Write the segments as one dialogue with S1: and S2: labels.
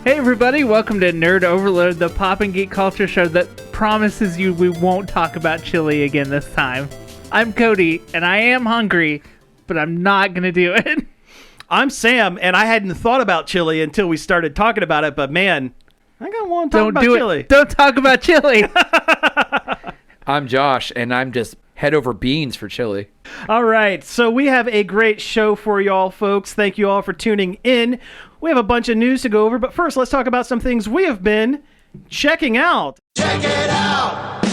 S1: Hey everybody, welcome to Nerd Overload, the pop and geek culture show that promises you we won't talk about chili again this time. I'm Cody, and I am hungry, but I'm not going to do it.
S2: I'm Sam, and I hadn't thought about chili until we started talking about it, but man, I got one to talk about chili.
S1: Don't talk about chili.
S3: I'm Josh, and I'm just head over beans for chili.
S2: All right, so we have a great show for y'all, folks. Thank you all for tuning in. We have a bunch of news to go over, but first, let's talk about some things we have been checking out.
S4: Check it out!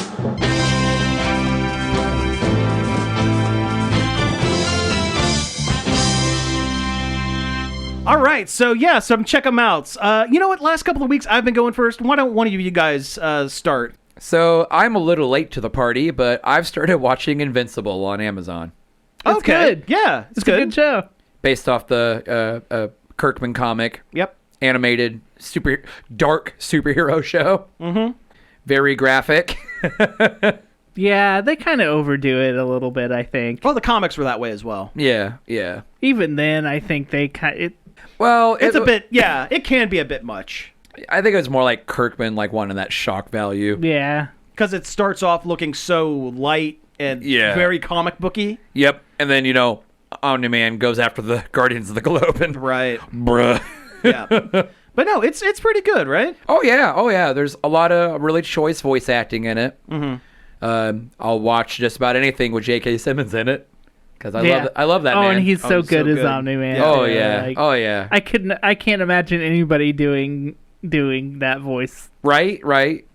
S2: All right, so some check them outs. You know what? Last couple of weeks, I've been going first. Why don't one of you guys start?
S3: So I'm a little late to the party, but I've started watching Invincible on Amazon.
S1: It's good.
S2: Yeah,
S1: It's a good show.
S3: Based off the Kirkman comic.
S2: Yep.
S3: Animated, dark superhero show. Mm-hmm. Very graphic.
S1: Yeah, they kind of overdo it a little bit, I think.
S2: Well, the comics were that way as well.
S3: Yeah.
S1: Even then, I think they
S3: Well,
S2: it's a bit, yeah, it can be a bit much.
S3: I think it was more like Kirkman, like wanting that shock value.
S1: Yeah.
S2: Because it starts off looking so light and very comic booky.
S3: Yep. And then, Omni-Man goes after the Guardians of the Globe and...
S2: Right.
S3: Bruh.
S2: Yeah. But no, it's pretty good, right?
S3: Oh, yeah. There's a lot of really choice voice acting in it. Mm-hmm. I'll watch just about anything with J.K. Simmons in it. Because I love that man.
S1: Oh, and he's so good as Omni-Man.
S3: Yeah. Oh, yeah. Yeah.
S1: I can't imagine anybody doing that voice.
S3: Right.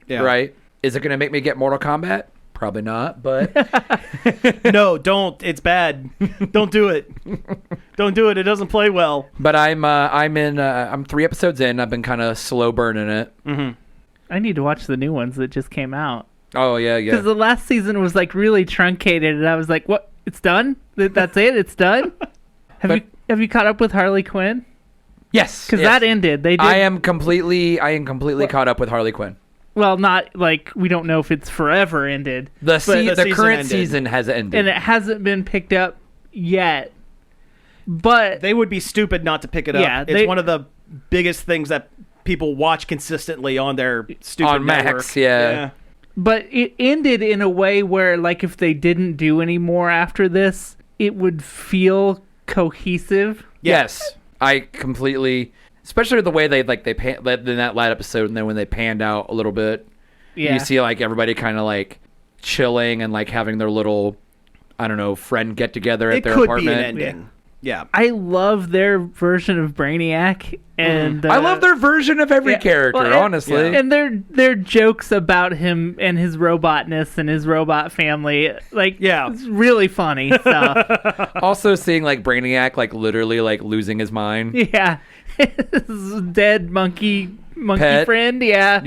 S2: Yeah.
S3: Right. Is it going to make me get Mortal Kombat? Probably not, but...
S2: No, don't. It's bad. Don't do it. Don't do it. It doesn't play well.
S3: But I'm 3 episodes in. I've been kind of slow burning it.
S2: Mm-hmm.
S1: I need to watch the new ones that just came out.
S3: Oh, yeah.
S1: Because the last season was like really truncated, and I was like, what? It's done? That's it? It's done? Have you caught up with Harley Quinn?
S3: Yes.
S1: Because that ended.
S3: I am completely caught up with Harley Quinn.
S1: Well, not like we don't know if it's forever ended.
S3: The current
S2: ended.
S3: season has ended.
S1: And it hasn't been picked up yet. But
S2: they would be stupid not to pick it up.
S1: Yeah,
S2: it's one of the biggest things that people watch consistently on their stupid
S3: on
S2: network.
S3: Max, yeah.
S1: But it ended in a way where, like, if they didn't do any more after this, it would feel cohesive.
S3: Yes, I completely... Especially the way they in that last episode, and then when they panned out a little bit, you see like everybody kind of like chilling and like having their little, I don't know, friend get together at their apartment.
S2: It could be an ending. Yeah.
S1: I love their version of Brainiac, and
S3: I love their version of every character, honestly.
S1: Yeah. And their jokes about him and his robotness and his robot family, it's really funny stuff.
S3: Also seeing like Brainiac like literally like losing his mind.
S1: Yeah. His dead monkey
S3: Pet.
S1: friend, yeah.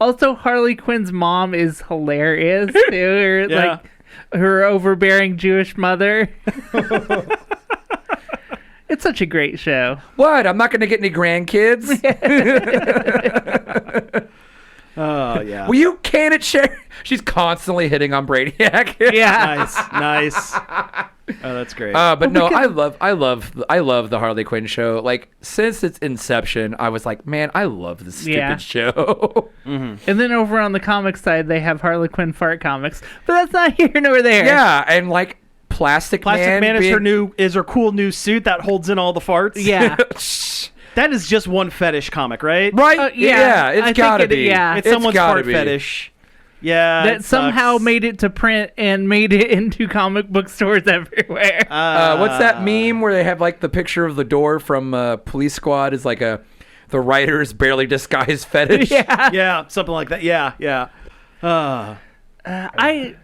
S1: Also, Harley Quinn's mom is hilarious too. Her overbearing Jewish mother. It's such a great show.
S3: What? I'm not going to get any grandkids?
S2: Oh, yeah.
S3: Well, you can't share. She's constantly hitting on Brainiac.
S1: Yeah.
S2: Nice. Oh, that's great.
S3: But no, I love the Harley Quinn show. Like, since its inception, I was like, man, I love this stupid show.
S1: Mm-hmm. And then over on the comic side, they have Harley Quinn fart comics, but that's not here nor there.
S3: Yeah, and like Plastic Man
S2: is her cool new suit that holds in all the farts.
S1: Yeah.
S2: That is just one fetish comic, right?
S3: Right? Yeah, it's gotta be.
S1: Yeah.
S2: It's someone's fart fetish. Yeah,
S1: that somehow made it to print and made it into comic book stores everywhere.
S3: What's that meme where they have like the picture of the door from Police Squad is like the writer's barely disguised fetish?
S2: Yeah, something like that. Yeah.
S1: The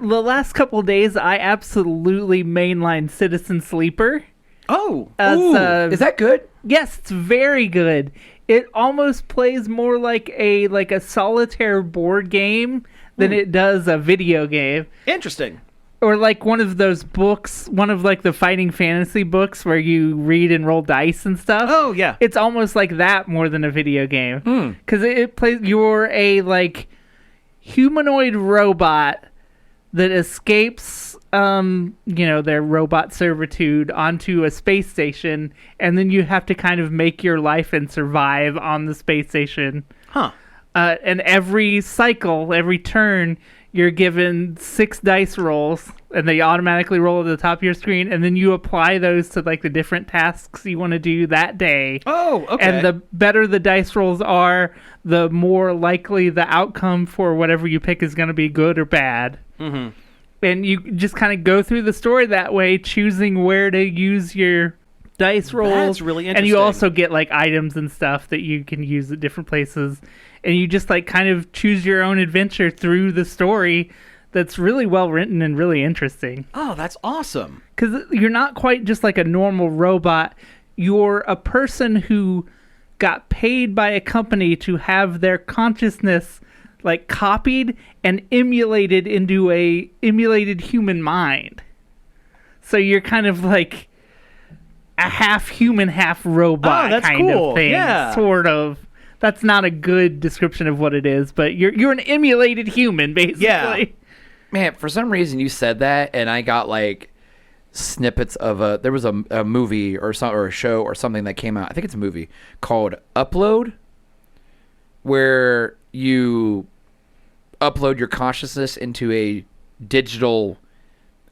S1: last couple of days, I absolutely mainlined Citizen Sleeper.
S2: Oh,
S3: is that good?
S1: Yes, it's very good. It almost plays more like a solitaire board game than it does a video game.
S2: Interesting.
S1: Or like one of those books, one of like the fighting fantasy books where you read and roll dice and stuff.
S2: Oh, yeah.
S1: It's almost like that more than a video game. Because it plays, you're a like humanoid robot that escapes their robot servitude onto a space station, and then you have to kind of make your life and survive on the space station.
S2: Huh.
S1: And every cycle, every turn, you're given 6 dice rolls, and they automatically roll at the top of your screen, and then you apply those to like the different tasks you want to do that day.
S2: Oh, okay.
S1: And the better the dice rolls are, the more likely the outcome for whatever you pick is going to be good or bad.
S2: Mm-hmm.
S1: And you just kind of go through the story that way, choosing where to use your dice rolls.
S2: That's really interesting.
S1: And you also get like items and stuff that you can use at different places. And you just like kind of choose your own adventure through the story. That's really well written and really interesting.
S2: Oh, that's awesome.
S1: Because you're not quite just like a normal robot. You're a person who got paid by a company to have their consciousness like copied and emulated into a emulated human mind. So you're kind of like a half human, half robot kind of thing.
S2: Yeah.
S1: Sort of. That's not a good description of what it is, but you're an emulated human, basically.
S2: Yeah.
S3: Man, for some reason you said that, and I got like snippets of there was a movie or a show or something that came out. I think it's a movie called Upload, where you upload your consciousness into a digital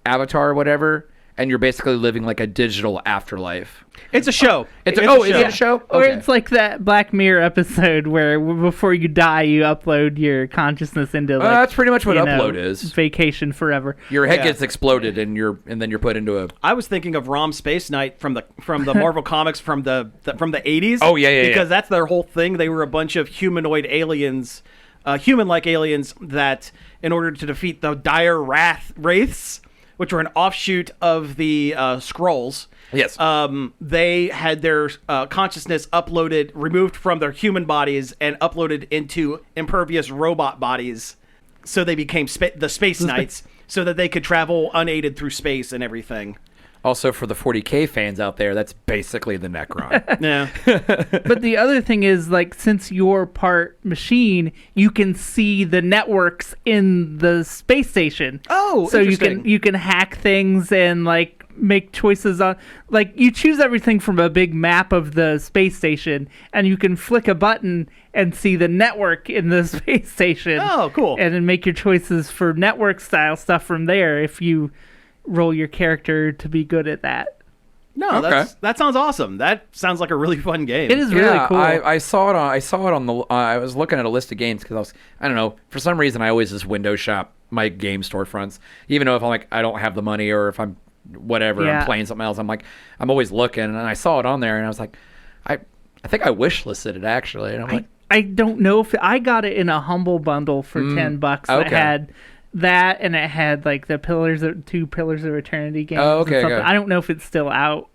S3: avatar or whatever, and you're basically living like a digital afterlife.
S2: It's a show.
S3: Is it a show?
S1: Or
S3: Okay.
S1: it's like that Black Mirror episode where before you die, you upload your consciousness into like
S3: That's pretty much what Upload is.
S1: Vacation forever.
S3: Your head
S2: Yeah.
S3: gets exploded, and then you're put into a.
S2: I was thinking of Rom Space Knight from the Marvel comics from the 80s.
S3: Oh, yeah.
S2: Because that's their whole thing. They were a bunch of humanoid aliens, human-like aliens that, in order to defeat the dire wraiths, which were an offshoot of the Skrulls.
S3: Yes.
S2: They had their consciousness removed from their human bodies and uploaded into impervious robot bodies. So they became the Space Knights, so that they could travel unaided through space and everything.
S3: Also, for the 40K fans out there, that's basically the Necron.
S2: Yeah.
S1: But the other thing is, like, since you're part machine, you can see the networks in the space station.
S2: Oh,
S1: so
S2: interesting.
S1: you can hack things and like make choices on, like, you choose everything from a big map of the space station, and you can flick a button and see the network in the space station.
S2: Oh, cool.
S1: And then make your choices for network style stuff from there if you roll your character to be good at that.
S2: No,
S3: Okay.
S2: that sounds awesome. That sounds like a really fun game.
S1: It is really cool.
S3: I saw it on the. I was looking at a list of games because I don't know, for some reason I always just window shop my game storefronts, even though if I'm like I don't have the money or if I'm whatever
S1: Yeah.
S3: I'm playing something else, I'm always looking, and I saw it on there and I was like, I think I wish listed it actually, and I'm like,
S1: I don't know if I got it in a humble bundle for $10. That
S3: okay.
S1: had that, and it had like the two Pillars of Eternity games.
S3: Oh,
S1: and
S3: okay,
S1: something.
S3: okay.
S1: I don't know if it's still out.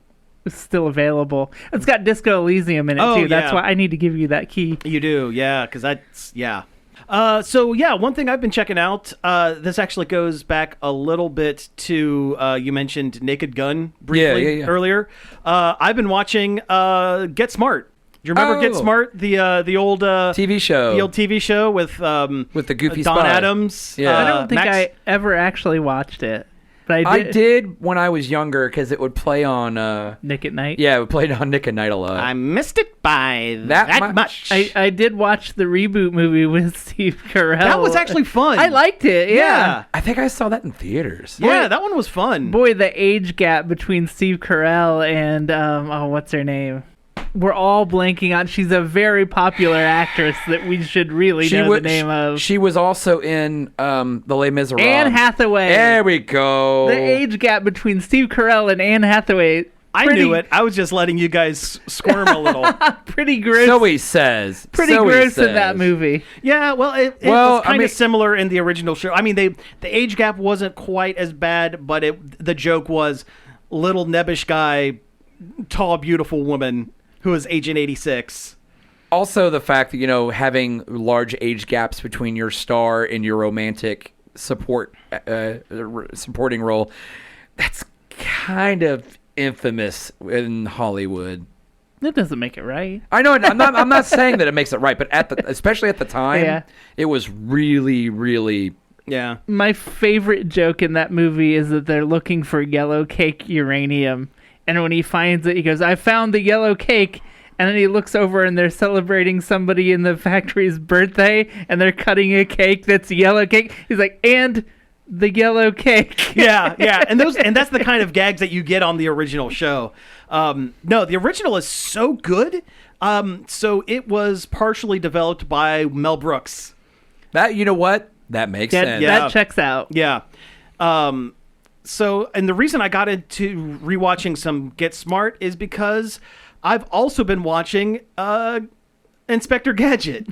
S1: It's still available. It's got Disco Elysium in it
S2: Oh,
S1: too. That's
S2: yeah.
S1: why I need to give you that key.
S2: You do, yeah, because that's, yeah. One thing I've been checking out, this actually goes back a little bit to, you mentioned Naked Gun briefly
S3: Yeah.
S2: earlier. I've been watching Get Smart. Do you remember Get
S3: Oh.
S2: Smart, the old
S3: TV show,
S2: the old TV show with
S3: the goofy
S2: Don
S3: spy.
S2: Adams?
S3: Yeah.
S1: I don't think
S2: Max-
S1: I ever actually watched it, but
S3: I did when I was younger because it would play on.
S1: Nick at Night.
S3: Yeah, it would play on Nick at Night a lot.
S2: I missed it by
S3: That
S2: much.
S1: I did watch the reboot movie with Steve Carell.
S2: That was actually fun.
S1: I liked it. Yeah.
S3: I think I saw that in theaters.
S2: Yeah, that one was fun.
S1: Boy, the age gap between Steve Carell and what's her name? We're all blanking on. She's a very popular actress that we should really know the name of.
S3: She was also in The Les Miserables.
S1: Anne Hathaway.
S3: There we go.
S1: The age gap between Steve Carell and Anne Hathaway.
S2: I knew it. I was just letting you guys squirm a little.
S1: Pretty gross.
S3: So he says.
S1: Pretty
S3: So he
S1: gross in
S3: says.
S1: that movie.
S2: Yeah, well, it
S3: Well,
S2: was kind
S3: I mean-
S2: of similar in the original show. I mean, the age gap wasn't quite as bad, but the joke was little nebbish guy, tall, beautiful woman who is Agent 86.
S3: Also, the fact that, having large age gaps between your star and your romantic supporting role, that's kind of infamous in Hollywood.
S1: That doesn't make it right.
S3: I know. I'm not saying that it makes it right, but especially at the time,
S1: Yeah.
S3: it was really, really
S2: Yeah.
S1: My favorite joke in that movie is that they're looking for yellow cake uranium. And when he finds it, he goes, I found the yellow cake. And then he looks over and they're celebrating somebody in the factory's birthday. And they're cutting a cake that's yellow cake. He's like, and the yellow cake.
S2: Yeah. And that's the kind of gags that you get on the original show. No, the original is so good. So it was partially developed by Mel Brooks.
S3: That, you know what? That makes sense.
S2: Yeah.
S1: That checks out.
S2: Yeah. So, and the reason I got into rewatching some Get Smart is because I've also been watching Inspector Gadget,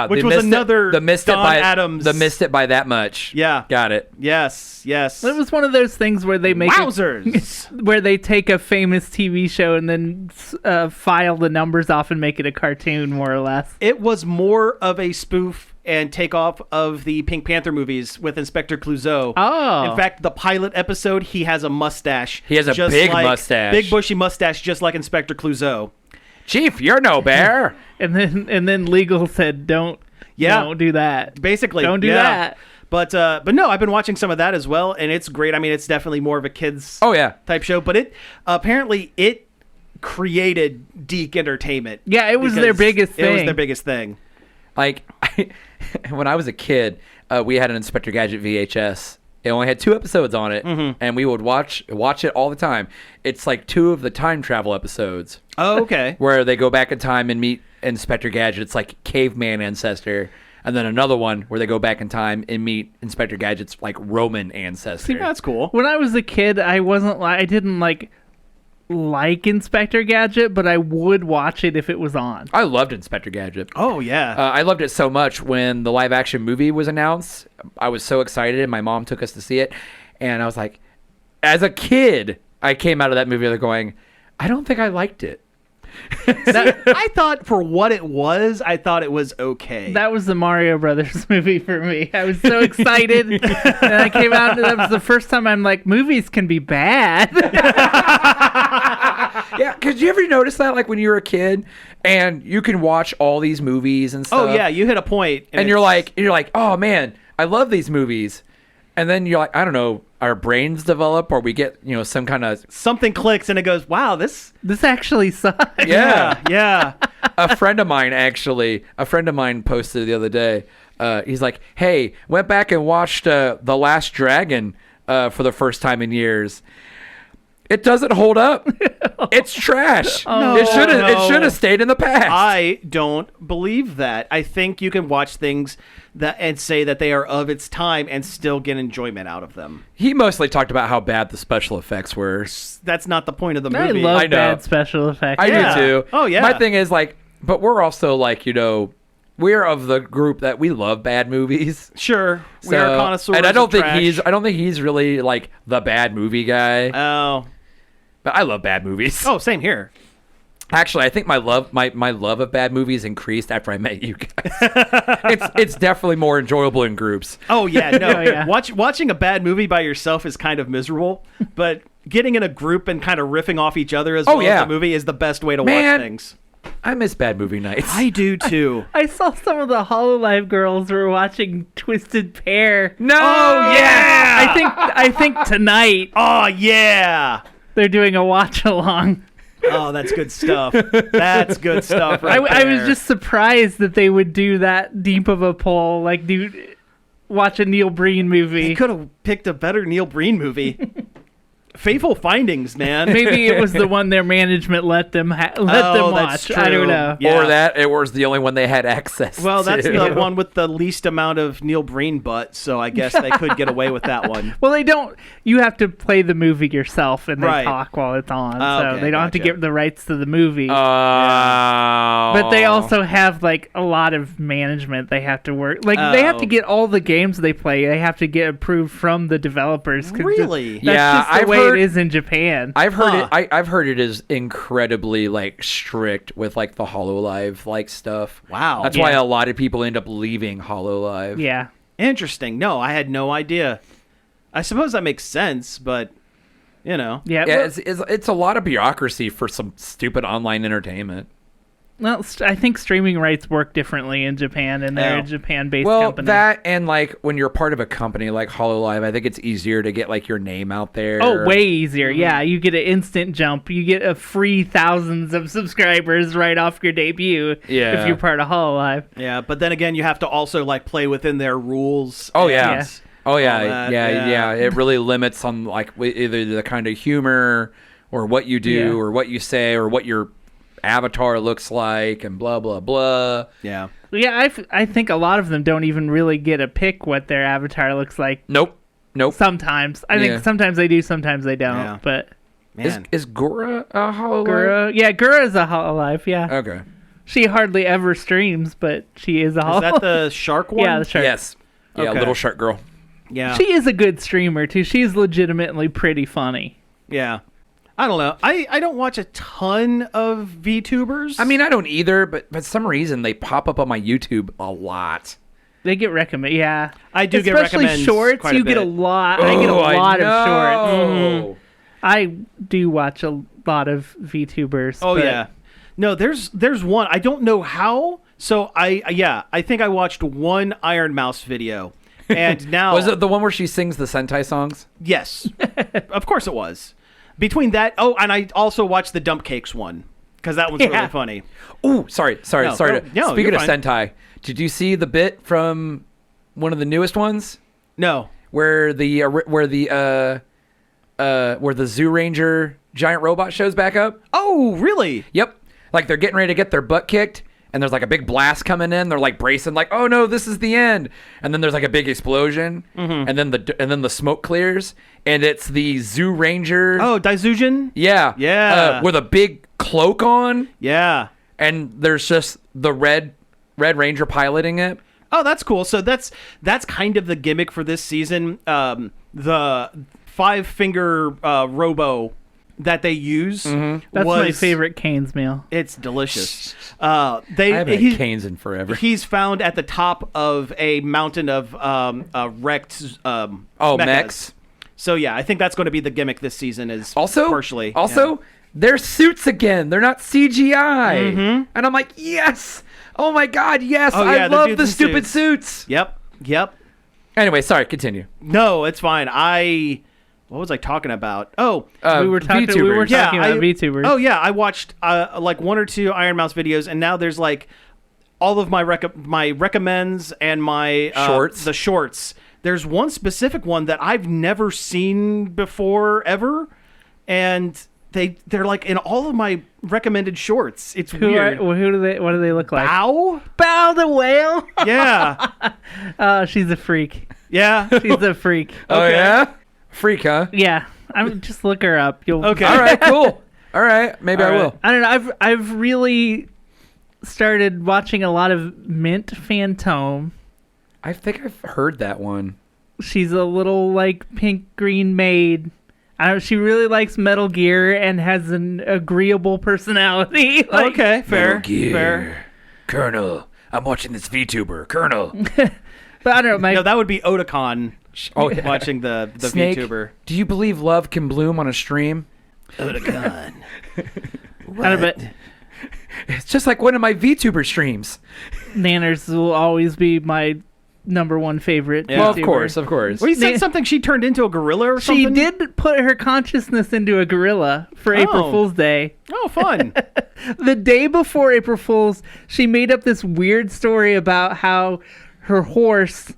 S2: which was another Don Adams.
S3: The missed it by that much.
S2: Yeah.
S3: Got it.
S2: Yes.
S1: It was one of those things where they make
S2: Wowzers!
S1: where they take a famous TV show and then file the numbers off and make it a cartoon, more or less.
S2: It was more of a spoof and takeoff of the Pink Panther movies with Inspector Clouseau.
S1: Oh.
S2: In fact, the pilot episode, he has a mustache.
S3: He has a big mustache.
S2: Big bushy mustache, just like Inspector Clouseau.
S3: Chief, you're no bear.
S1: And then legal said, don't do that.
S2: Basically.
S1: Don't do that.
S2: But no, I've been watching some of that as well, and it's great. I mean, it's definitely more of a kids type show, but it apparently it created Deke Entertainment.
S1: Yeah, it was their biggest thing.
S2: It was their biggest thing.
S3: Like, when I was a kid, we had an Inspector Gadget VHS. It only had 2 episodes on it, and we would watch it all the time. It's like 2 of the time travel episodes.
S2: Oh, okay.
S3: Where they go back in time and meet Inspector Gadget. It's like caveman ancestor. And then another one where they go back in time and meet Inspector Gadget's like Roman ancestor.
S2: See, that's cool.
S1: When I was a kid, I didn't like Inspector Gadget, but I would watch it if it was on.
S3: I loved Inspector Gadget.
S2: Oh, yeah.
S3: I loved it so much when the live action movie was announced. I was so excited, and my mom took us to see it. And I was like, as a kid, I came out of that movie going, I don't think I liked it.
S2: I thought for what it was, I thought it was okay.
S1: That was the Mario Brothers movie for me. I was so excited. And I came out, and that was the first time I'm like, movies can be bad.
S3: Yeah, because you ever notice that, like when you were a kid and you can watch all these movies and stuff?
S2: Oh, yeah, you hit a point.
S3: And you're like, oh, man, I love these movies. And then you're like, I don't know, our brains develop or we get, some kind of...
S2: Something clicks and it goes, wow, this
S1: actually sucks.
S2: Yeah.
S3: A friend of mine posted the other day. He's like, hey, went back and watched The Last Dragon for the first time in years. It doesn't hold up. It's trash. It should have stayed in the past.
S2: I don't believe that. I think you can watch things and say that they are of its time and still get enjoyment out of them.
S3: He mostly talked about how bad the special effects were.
S2: That's not the point of the
S1: I
S2: movie.
S1: love bad special effects.
S3: I do too.
S2: Oh, yeah.
S3: My thing is but we're also we're of the group that we love bad movies.
S2: Sure, we are connoisseurs.
S3: And I don't think
S2: trash.
S3: he's really like the bad movie guy.
S2: Oh.
S3: But I love bad movies.
S2: Oh, same here.
S3: Actually, I think my love of bad movies increased after I met you guys. it's definitely more enjoyable in groups.
S2: Oh yeah, no.
S1: Oh, yeah.
S2: Watching a bad movie by yourself is kind of miserable, but getting in a group and kind of riffing off each other as well as the movie is the best way to watch things.
S3: I miss bad movie nights.
S2: I do too.
S1: I saw some of the HoloLive girls were watching Twisted Pair.
S3: No!
S2: Oh yeah!
S1: I think tonight
S2: Oh yeah!
S1: they're doing a watch along.
S2: Oh, that's good stuff. That's good stuff. Right
S1: I was
S2: there.
S1: just surprised that they would do that deep of a pull. Like, watch a Neil Breen movie.
S2: They could have picked a better Neil Breen movie. Fateful Findings, man.
S1: Maybe it was the one their management let them watch.
S2: That's true.
S1: I don't know.
S2: Yeah.
S3: Or it was the only one they had access
S2: Well,
S3: to.
S2: that's the one with the least amount of Neil Breen butt, so I guess they could get away with that one.
S1: Well, they don't. You have to play the movie yourself, and they
S2: Right.
S1: talk while it's on,
S2: Oh,
S1: so
S2: okay,
S1: they don't have to
S2: gotcha.
S1: get the rights to the movie.
S3: Oh.
S1: But they also have like a lot of management they have to work. Like they have to get all the games they play. They have to get approved from the developers. 'Cause
S2: Really?
S1: That's
S3: Yeah,
S1: just the
S3: I've
S1: way
S3: heard-
S1: it is in Japan.
S3: I've heard
S2: Huh.
S3: I've heard it is incredibly strict with the HoloLive stuff.
S2: Wow.
S3: That's why a lot of people end up leaving HoloLive.
S1: Yeah.
S2: Interesting. No, I had no idea. I suppose that makes sense, but
S1: Yeah.
S3: Yeah,
S1: well,
S3: it's a lot of bureaucracy for some stupid online entertainment.
S1: Well, I think streaming rights work differently in Japan, and they're a Japan-based company.
S3: That and like when you're part of a company like HoloLive, I think it's easier to get like your name out there.
S1: Oh, way easier. Yeah, you get an instant jump. You get a free thousands of subscribers right off your debut if you're part of HoloLive.
S2: Yeah, but then again, you have to also like play within their rules.
S3: Oh, yeah. Oh, yeah. It really limits on like either the kind of humor or what you do or what you say or what your avatar looks like and blah blah blah.
S2: Yeah
S1: I think a lot of them don't even really get to pick what their avatar looks like.
S3: Nope
S1: Sometimes I think sometimes they do, sometimes they don't. But
S3: is Gura a HoloLive?
S1: Gura is a HoloLive.
S3: Okay,
S1: she hardly ever streams, but she is a HoloLive.
S2: Is that the shark one?
S1: Yeah, the shark.
S3: Yes. Little shark girl.
S2: Yeah,
S1: she is a good streamer too. She's legitimately pretty funny.
S2: Yeah, I don't know. I don't watch a ton of VTubers.
S3: I mean, I don't either, but for some reason they pop up on my YouTube a lot.
S1: They get recommended. Yeah,
S2: I do get recommended.
S1: Especially shorts. You get a lot. I get a lot of shorts. Mm-hmm. I do watch a lot of VTubers.
S2: Oh yeah. No, there's one. I don't know how. So I think I watched one Iron Mouse video, and now
S3: was it the one where she sings the Sentai songs?
S2: Yes, of course it was. Between that, and I also watched the Dump Cakes one because that one's really funny.
S3: Oh, sorry. Speaking of
S2: fine.
S3: Sentai, did you see the bit from one of the newest ones?
S2: No,
S3: where the Zoo Ranger giant robot shows back up?
S2: Oh, really?
S3: Yep. Like they're getting ready to get their butt kicked, and there's like a big blast coming in. They're like bracing, like, oh no, this is the end. And then there's like a big explosion, and then the smoke clears, and it's the Zoo Ranger.
S2: Oh, Daizujin?
S3: Yeah. With a big cloak on.
S2: Yeah.
S3: And there's just the Red Ranger piloting it.
S2: Oh, that's cool. So that's kind of the gimmick for this season. The 5-finger robo that they use.
S1: That's my favorite Cane's meal.
S2: It's delicious.
S3: I haven't had Cane's in forever.
S2: He's found at the top of a mountain of wrecked mechas. So yeah, I think that's going to be the gimmick this season. Is partially
S3: they're suits again. They're not CGI, and I'm like, yes. Oh my god, yes! I love the stupid suits.
S2: Yep.
S3: Anyway, sorry. Continue.
S2: No, it's fine. What was I talking about? Oh,
S1: we were talking about VTubers.
S2: Oh yeah, I watched like 1 or 2 Iron Mouse videos, and now there's like all of my recommends and my
S3: shorts.
S2: The shorts. There's one specific one that I've never seen before ever, and they're like in all of my recommended shorts. It's weird.
S1: What do they look like?
S2: Bao
S1: the whale.
S2: Yeah.
S1: She's a freak.
S2: Yeah,
S1: she's a freak.
S3: Oh yeah. Freak, huh?
S1: Yeah. Just look her up.
S2: Okay.
S3: All right, cool. All right, maybe I will.
S1: I don't know. I've really started watching a lot of Mint Phantom.
S3: I think I've heard that one.
S1: She's a little like pink green maid. She really likes Metal Gear and has an agreeable personality.
S2: Okay, fair.
S3: Metal Gear. Fair. Colonel, I'm watching this VTuber. Colonel.
S1: But I don't know.
S2: No, that would be Otakon. Watching the
S3: Snake,
S2: VTuber.
S3: Do you believe love can bloom on a stream?
S2: Otakon.
S1: What?
S3: It's just like one of my VTuber streams.
S1: Nanners will always be my number one favorite.
S2: Yeah.
S3: Well, of course. Well,
S2: you said something she turned into a gorilla or something?
S1: She did put her consciousness into a gorilla for April Fool's Day.
S2: Oh, fun.
S1: The day before April Fool's, she made up this weird story about how her horse...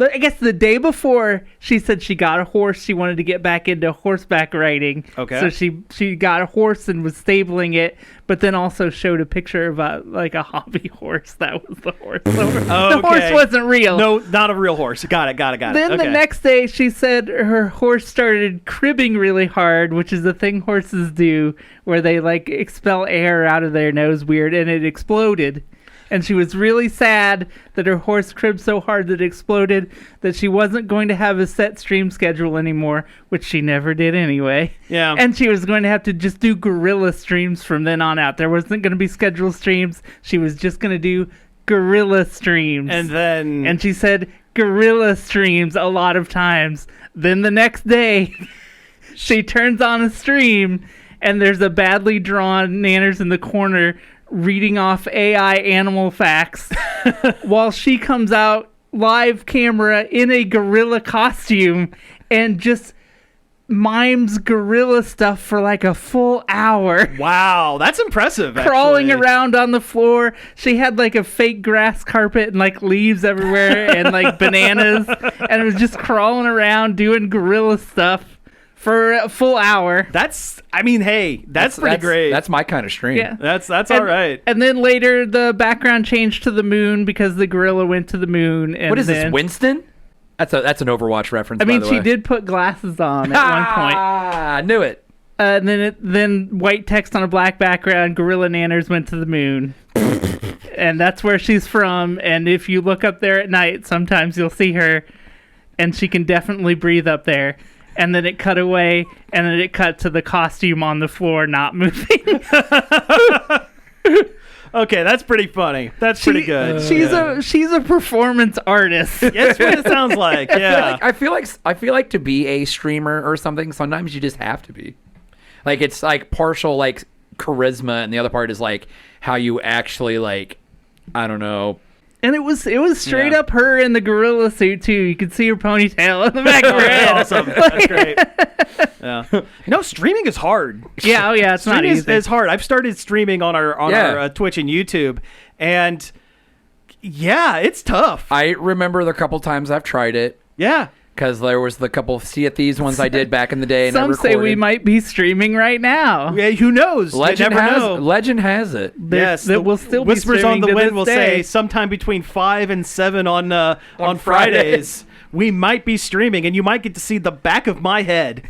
S1: I guess the day before, she said she got a horse. She wanted to get back into horseback riding. Okay. So she got a horse and was stabling it, but then also showed a picture of a hobby horse. That was the horse. So the horse wasn't real.
S2: No, not a real horse. Got it.
S1: Then the next day, she said her horse started cribbing really hard, which is a thing horses do, where they like expel air out of their nose weird, and it exploded. And she was really sad that her horse cribbed so hard that it exploded, that she wasn't going to have a set stream schedule anymore, which she never did anyway.
S2: Yeah.
S1: And she was going to have to just do guerrilla streams from then on out. There wasn't going to be scheduled streams. She was just going to do guerrilla streams. And she said guerrilla streams a lot of times. Then the next day, she turns on a stream, and there's a badly drawn Nanners in the corner reading off AI animal facts while she comes out live camera in a gorilla costume and just mimes gorilla stuff for like a full hour.
S2: Wow, that's impressive.
S1: Crawling
S2: actually.
S1: around on the floor. She had like a fake grass carpet and like leaves everywhere and like bananas, and it was just crawling around doing gorilla stuff for a full hour.
S2: That's pretty great.
S3: That's my kind of stream.
S1: Yeah.
S2: That's all right.
S1: And then later the background changed to the moon because the gorilla went to the moon. And
S3: What is this, Winston? That's an Overwatch reference.
S1: I mean,
S3: by the
S1: she
S3: way.
S1: did put glasses on at one point.
S3: I knew it.
S1: And then white text on a black background, Gorilla Nanners went to the moon. And that's where she's from. And if you look up there at night, sometimes you'll see her. And she can definitely breathe up there. And then it cut away. And then it cut to the costume on the floor not moving.
S2: Okay, that's pretty funny. That's pretty good.
S1: She's a performance artist.
S2: That's what it sounds like. Yeah.
S3: I feel like to be a streamer or something, sometimes you just have to be. Like, it's like partial like charisma, and the other part is like how you actually like, I don't know.
S1: And it was straight up her in the gorilla suit too. You could see her ponytail in the back of her head.
S2: That's awesome. That's great. Yeah. Streaming is hard.
S1: Yeah, it's not
S2: Streaming
S1: easy.
S2: is hard. I've started streaming on our Twitch and YouTube, and yeah, it's tough.
S3: I remember the couple times I've tried it.
S2: Yeah.
S3: Because there was the couple of Sea of Thieves ones I did back in the day. And
S1: Some say we might be streaming right now.
S2: Yeah, who knows?
S3: Legend
S2: you never know.
S3: Legend has it.
S2: Yes,
S1: that will still be
S2: Whispers on the
S1: streaming to
S2: Wind
S1: this
S2: will
S1: day.
S2: say sometime between 5 and 7 on Fridays. We might be streaming, and you might get to see the back of my head.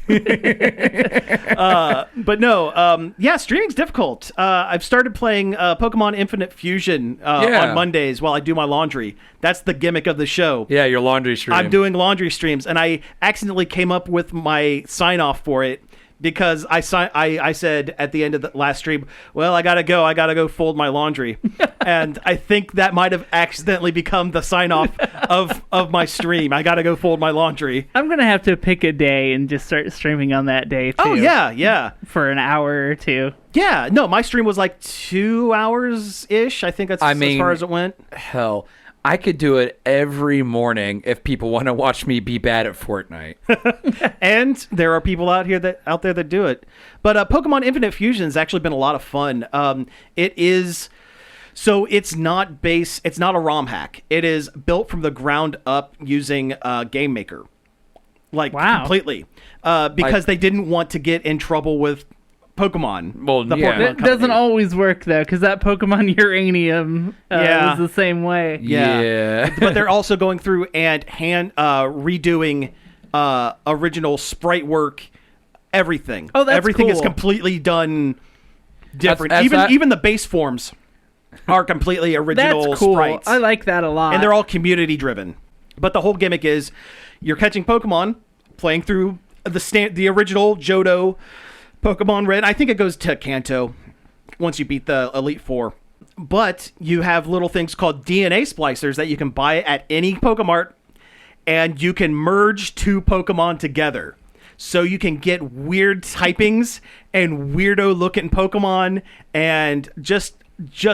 S2: But no, streaming's difficult. I've started playing Pokemon Infinite Fusion on Mondays while I do my laundry. That's the gimmick of the show.
S3: Yeah, your laundry stream.
S2: I'm doing laundry streams, and I accidentally came up with my sign-off for it because I said at the end of the last stream, well, I gotta go fold my laundry. And I think that might have accidentally become the sign-off of my stream. I gotta go fold my laundry.
S1: I'm going to have to pick a day and just start streaming on that day, too.
S2: Oh, yeah.
S1: For an hour or two.
S2: Yeah, no, my stream was like 2 hours-ish. I think that's as far as it went.
S3: Hell, I could do it every morning if people want to watch me be bad at Fortnite.
S2: And there are people out there that do it. But Pokemon Infinite Fusion has actually been a lot of fun. It is... So it's not a ROM hack. It is built from the ground up using Game Maker. Completely. Because they didn't want to get in trouble with Pokemon.
S3: Well,
S2: Pokemon
S1: It doesn't always work, though, because that Pokemon Uranium was the same way.
S2: Yeah. But they're also going through and redoing original sprite work, everything.
S1: Oh, that's
S2: Everything is
S1: cool.
S2: completely done different.
S3: That's
S2: even the base forms are completely original
S1: That's cool.
S2: sprites.
S1: I like that a lot.
S2: And they're all community driven. But the whole gimmick is you're catching Pokemon, playing through the original Johto Pokemon Red. I think it goes to Kanto once you beat the Elite Four. But you have little things called DNA splicers that you can buy at any Pokemart, and you can merge two Pokemon together. So you can get weird typings and weirdo looking Pokemon and just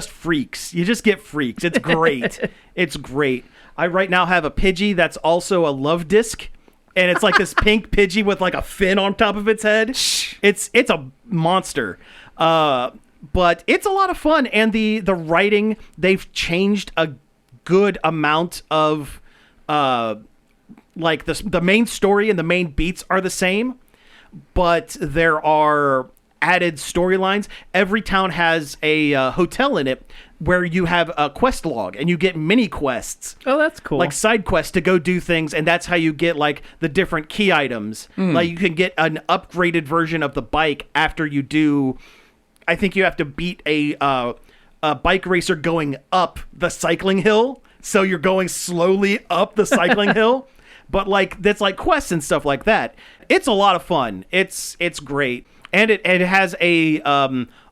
S2: freaks. You just get freaks. It's great. It's great. I right now have a Pidgey that's also a love disc. And it's like this pink Pidgey with like a fin on top of its head. It's a monster. But it's a lot of fun. And the writing, they've changed a good amount of like the main story and the main beats are the same, but there are added storylines. Every town has a hotel in it where you have a quest log and you get mini quests.
S1: Oh, that's cool.
S2: Like side quests to go do things, and that's how you get like the different key items. Like you can get an upgraded version of the bike after you do. I think you have to beat a bike racer going up the cycling hill, so you're going slowly up the cycling hill. But like that's like quests and stuff like that. It's a lot of fun. It's great. And it has a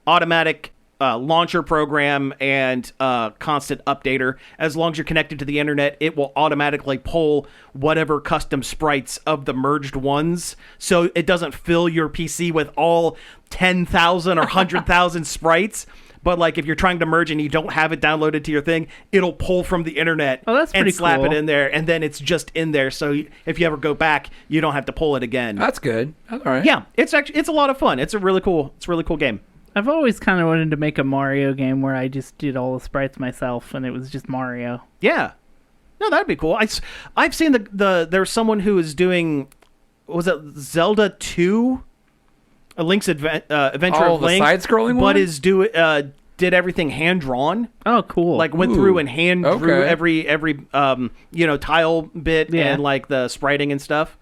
S2: automatic launcher program and constant updater. As long as you're connected to the internet, it will automatically pull whatever custom sprites of the merged ones, so it doesn't fill your PC with all 10,000 or 100,000 sprites. but like if you're trying to merge and you don't have it downloaded to your thing, it'll pull from the internet
S1: that's
S2: and
S1: pretty
S2: slap
S1: cool.
S2: it in there, and then it's just in there. So if you ever go back, you don't have to pull it again.
S3: That's good. All right.
S2: Yeah, it's a lot of fun. It's a really cool game.
S1: I've always kind of wanted to make a Mario game where I just did all the sprites myself and it was just Mario.
S2: Yeah. No, that'd be cool. I've seen there's someone who is doing, was it Zelda 2? A Link's Adventure of Link.
S3: The side-scrolling
S2: but
S3: one?
S2: Did everything hand drawn.
S1: Oh, cool.
S2: Like went through and hand drew every tile bit and like the spriting and stuff.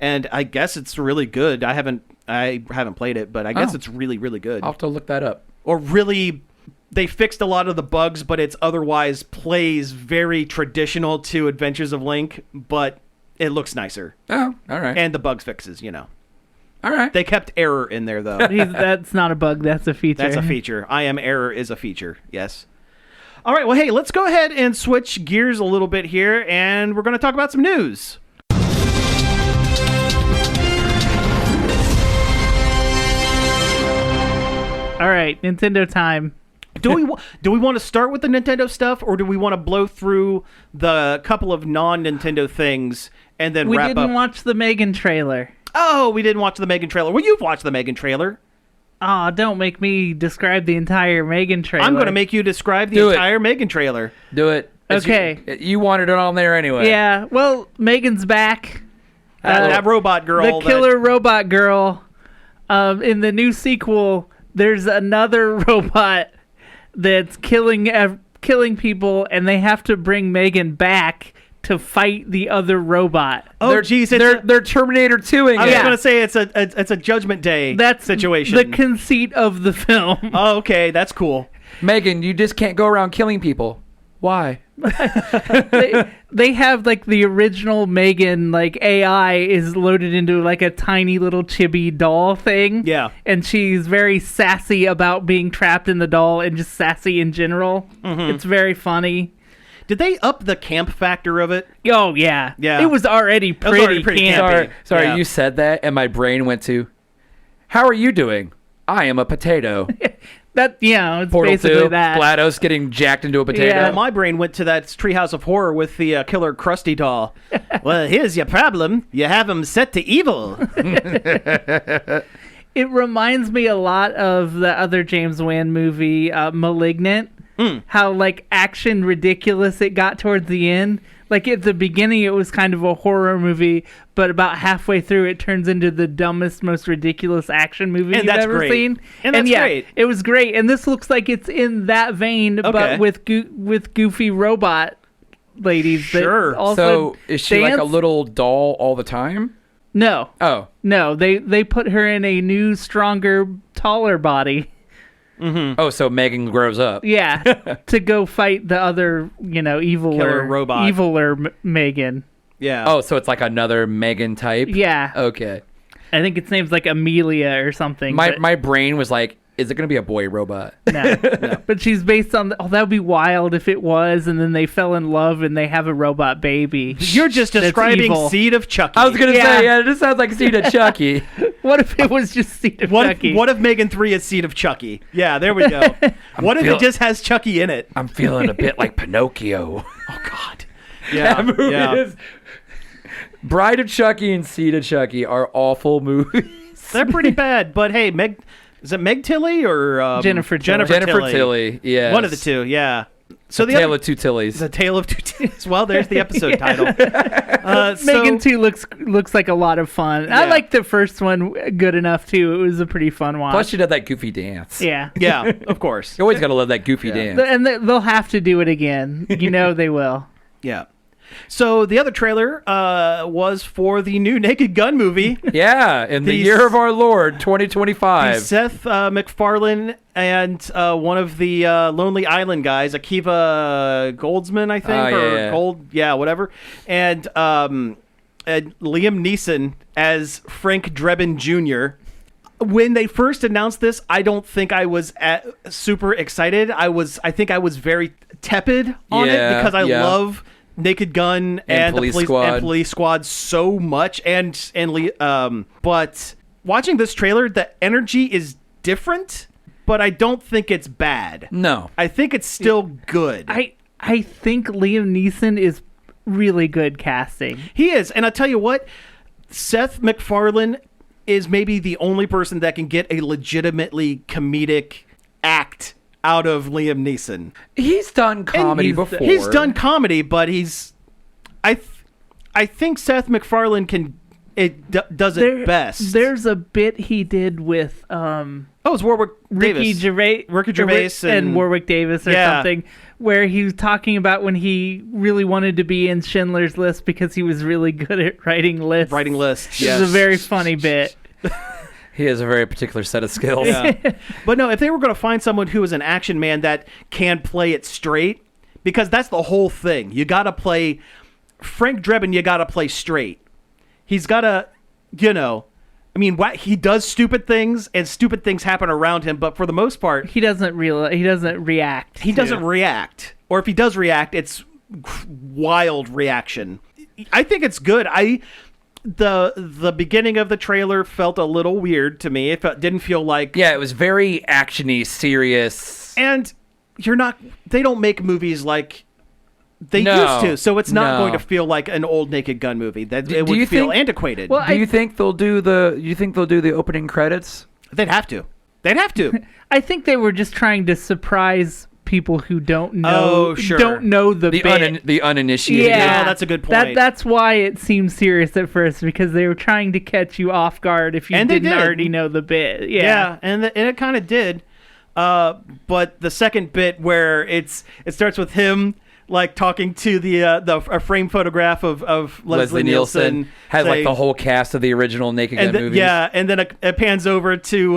S2: And I guess it's really good. I haven't played it, but I guess it's really, really good.
S3: I'll have to look that up.
S2: Or really, they fixed a lot of the bugs, but it's otherwise plays very traditional to Adventures of Link, but it looks nicer.
S3: Oh, all right.
S2: And the bugs fixes,
S3: All right.
S2: They kept error in there, though.
S1: That's not a bug. That's a feature.
S2: That's a feature. I am error is a feature. Yes. All right. Well, hey, let's go ahead and switch gears a little bit here, and we're going to talk about some news.
S1: All right, Nintendo time.
S2: Do we want to start with the Nintendo stuff, or do we want to blow through the couple of non-Nintendo things and then
S1: We
S2: wrap
S1: didn't
S2: up?
S1: watch the Megan trailer.
S2: Oh, we didn't watch the Megan trailer. Well, you've watched the Megan trailer.
S1: Oh, don't make me describe the entire Megan trailer.
S2: I'm going to make you describe the entire Megan trailer.
S3: Do it.
S1: Okay.
S3: You wanted it on there anyway.
S1: Yeah, well, Megan's back.
S2: That robot girl.
S1: The killer robot girl. In the new sequel, there's another robot that's killing people, and they have to bring Megan back to fight the other robot.
S2: Oh, jeez.
S3: They're Terminator 2ing
S2: I was
S3: it.
S2: going to say it's a Judgment Day situation.
S1: The conceit of the film.
S2: Oh, okay. That's cool.
S3: Megan, you just can't go around killing people. Why?
S1: They have like the original Megan, like AI is loaded into like a tiny little chibi doll thing.
S2: Yeah.
S1: And she's very sassy about being trapped in the doll and just sassy in general. Mm-hmm. It's very funny.
S2: Did they up the camp factor of it?
S1: Oh, yeah.
S2: Yeah.
S1: It was already pretty, campy.
S3: Sorry,
S2: Yeah.
S3: you said that, and my brain went to, how are you doing? I am a potato.
S1: It's
S3: Portal
S1: basically
S3: 2,
S1: that.
S3: GLaDOS getting jacked into a potato.
S1: Yeah.
S2: My brain went to that Treehouse of Horror with the killer Krusty doll. Well, here's your problem. You have him set to evil.
S1: It reminds me a lot of the other James Wan movie, Malignant. How like action ridiculous it got towards the end. Like at the beginning, it was kind of a horror movie, but about halfway through, it turns into the dumbest, most ridiculous action movie you've ever seen.
S2: And that's great.
S1: It was great. And this looks like it's in that vein, but with goofy robot ladies.
S2: Sure.
S1: That also
S3: So is she like a little doll all the time?
S1: No.
S3: Oh.
S1: No, they put her in a new, stronger, taller body.
S2: Mm-hmm.
S3: Oh, so Megan grows up.
S1: Yeah, to go fight the other,
S2: Killer robot.
S1: eviler Megan.
S2: Yeah.
S3: Oh, so it's like another Megan type?
S1: Yeah.
S3: Okay.
S1: I think its name's like Amelia or something.
S3: My brain was like, is it going to be a boy robot?
S1: No. But she's based on, that would be wild if it was, and then they fell in love and they have a robot baby.
S2: You're just
S1: That's
S2: describing
S1: evil.
S2: Seed of Chucky.
S3: I was going to say, yeah, it just sounds like Seed of Chucky.
S1: What if it was just Seed of Chucky?
S2: What if Megan 3 is Seed of Chucky? Yeah, there we go. What if it just has Chucky in it?
S3: I'm feeling a bit like Pinocchio.
S2: Oh, God. Yeah.
S3: That movie
S2: yeah.
S3: is... Bride of Chucky and Seed of Chucky are awful movies.
S2: They're pretty bad, but hey, is it Meg Tilly or
S1: Jennifer Tilly?
S3: Jennifer Tilly, yeah.
S2: One of the two, yeah. So
S3: the Tale of Two Tillys.
S2: The Tale of Two Tillys. Well, there's the episode title.
S1: Megan 2 looks like a lot of fun.
S2: Yeah.
S1: I liked the first one good enough, too. It was a pretty fun watch.
S3: Plus, she did that goofy dance.
S1: Yeah.
S2: Yeah, of course.
S3: You always got to love that goofy dance.
S1: And they'll have to do it again. They will.
S2: Yeah. So the other trailer was for the new Naked Gun movie.
S3: Yeah, in the year of our Lord, 2025.
S2: Seth MacFarlane and one of the Lonely Island guys, Akiva Goldsman, I think, whatever, and Liam Neeson as Frank Drebin Jr. When they first announced this, I don't think I was super excited. I think I was very tepid on it because I love Naked Gun and Police Squad so much, but watching this trailer, the energy is different. but I don't think it's bad.
S3: No.
S2: I think it's still good.
S1: I think Liam Neeson is really good casting.
S2: He is, and I'll tell you what, Seth MacFarlane is maybe the only person that can get a legitimately comedic act out of Liam Neeson.
S3: He's done comedy before.
S2: He's done comedy, but I think Seth MacFarlane does it best.
S1: There's a bit he did with
S2: it's Warwick Davis.
S1: Ricky Gervais and Warwick Davis or something, where he was talking about when he really wanted to be in Schindler's List because he was really good at writing lists.
S2: Yes.
S1: It's a very funny bit.
S3: He has a very particular set of skills.
S2: Yeah. But no, if they were going to find someone who is an action man that can play it straight, because that's the whole thing. You got to play Frank Drebin. You got to play straight. He's got to, he does stupid things, and stupid things happen around him. But for the most part,
S1: he doesn't react.
S2: He doesn't react, or if he does react, it's wild reaction. I think it's good. The beginning of the trailer felt a little weird to me. It didn't feel like...
S3: Yeah, it was very actiony, serious.
S2: And they don't make movies like they used to, so it's not going to feel like an old Naked Gun movie. It would feel antiquated.
S1: Well,
S2: do
S3: you think they'll do the opening credits?
S2: They'd have to.
S1: I think they were just trying to surprise people who don't know don't know the bit.
S3: The uninitiated.
S1: Yeah,
S2: that's a good point.
S1: That's why it seemed serious at first, because they were trying to catch you off guard if you didn't already know the bit. Yeah,
S2: and it kind of did. But the second bit where it starts with him like talking to a framed photograph of Leslie Nielsen,
S3: had like the whole cast of the original Naked Gun movies.
S2: Yeah, and then it pans over to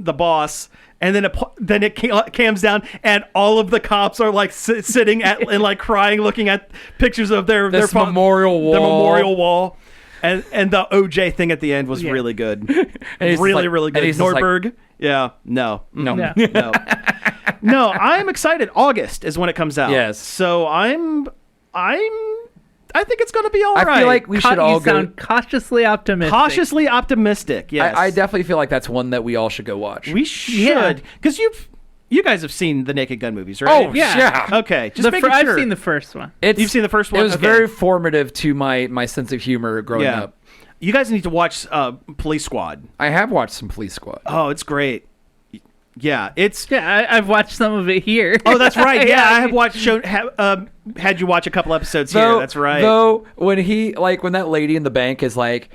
S2: the boss, and then it cams down, and all of the cops are like sitting and like crying, looking at pictures of their
S3: memorial
S2: wall. And the OJ thing at the end was really good. Really good. Nordberg. No. No, I'm excited. August is when it comes out.
S3: Yes.
S2: So I think it's going to be all right.
S3: I feel like we should all go.
S1: Sound cautiously optimistic.
S2: Cautiously optimistic. Yes.
S3: I definitely feel like that's one that we all should go watch.
S2: We should, because you guys have seen the Naked Gun movies, right?
S3: Oh yeah.
S2: Okay, just making sure.
S1: I've seen the first one.
S2: You've seen the first one.
S3: It was very formative to my sense of humor growing up.
S2: You guys need to watch Police Squad.
S3: I have watched some Police Squad.
S2: Oh, it's great. Yeah,
S1: I've watched some of it here.
S2: Oh, that's right. Yeah, I have watched. Had you watch a couple episodes here? That's right.
S3: Though when that lady in the bank is like,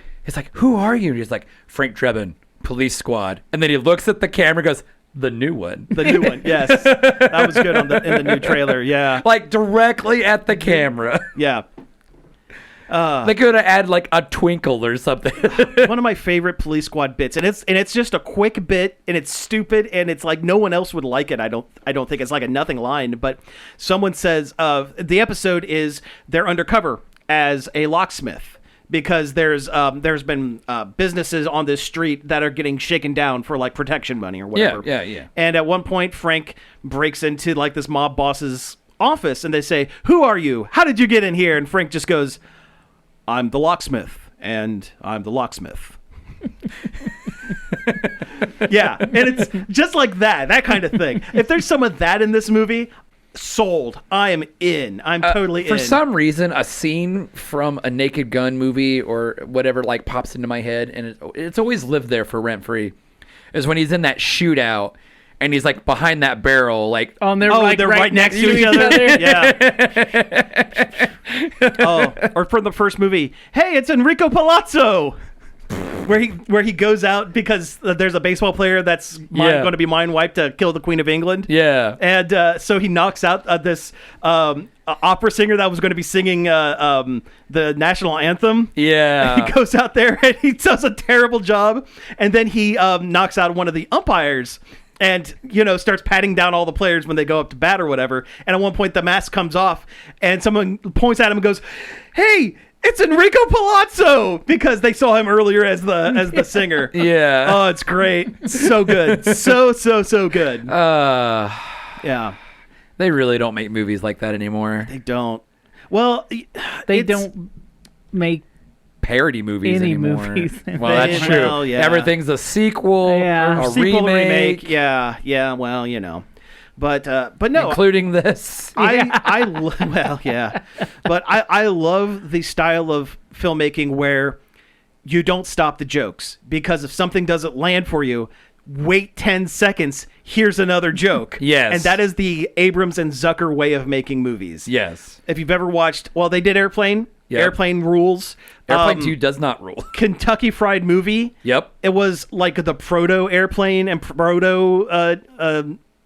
S3: "Who are you?" And he's like, "Frank Drebin, Police Squad," and then he looks at the camera, and goes, "The new one."
S2: The new one. Yes, that was good in the new trailer. Yeah,
S3: like directly at the camera.
S2: Yeah.
S3: They could have added like a twinkle or something.
S2: One of my favorite Police Squad bits, and it's just a quick bit, and it's stupid, and it's like no one else would like it. I don't think it's like a nothing line, but someone says the episode is they're undercover as a locksmith because there's been businesses on this street that are getting shaken down for like protection money or whatever.
S3: Yeah.
S2: And at one point, Frank breaks into like this mob boss's office, and they say, "Who are you? How did you get in here?" And Frank just goes, "I'm the locksmith, and I'm the locksmith." Yeah, and it's just like that kind of thing. If there's some of that in this movie, sold. I am in. I'm totally in.
S3: For some reason, a scene from a Naked Gun movie or whatever like pops into my head, and it's always lived there for rent free, is when he's in that shootout. And he's like behind that barrel, like
S1: they're right next to each other.
S2: Yeah. Or from the first movie, hey, it's Enrico Palazzo, where he goes out because there's a baseball player that's going to be mind wiped to kill the Queen of England.
S3: Yeah.
S2: And so he knocks out this opera singer that was going to be singing the national anthem.
S3: Yeah.
S2: And he goes out there and he does a terrible job, and then he knocks out one of the umpires. And, starts patting down all the players when they go up to bat or whatever. And at one point, the mask comes off, and someone points at him and goes, "Hey, it's Enrico Palazzo!" Because they saw him earlier as the singer.
S3: Yeah.
S2: Oh, it's great. So good. So good. Yeah.
S3: They really don't make movies like that anymore.
S2: They don't. Well,
S1: they don't make
S3: parody movies
S1: Any
S3: anymore.
S1: movies.
S3: Well, that's true.
S2: Well, yeah.
S3: Everyth's a sequel,
S1: Yeah.
S3: a
S2: Sequel,
S3: remake,
S2: yeah. Well, but no,
S3: including this.
S2: well, yeah, but I love the style of filmmaking where you don't stop the jokes, because if something doesn't land for you, wait 10 seconds, here's another joke.
S3: Yes.
S2: And that is the Abrams and Zucker way of making movies.
S3: Yes.
S2: If you've ever watched, well, they did Airplane.
S3: Yep.
S2: Airplane rules.
S3: Airplane 2 does not rule.
S2: Kentucky Fried Movie.
S3: Yep.
S2: It was like the proto Airplane and proto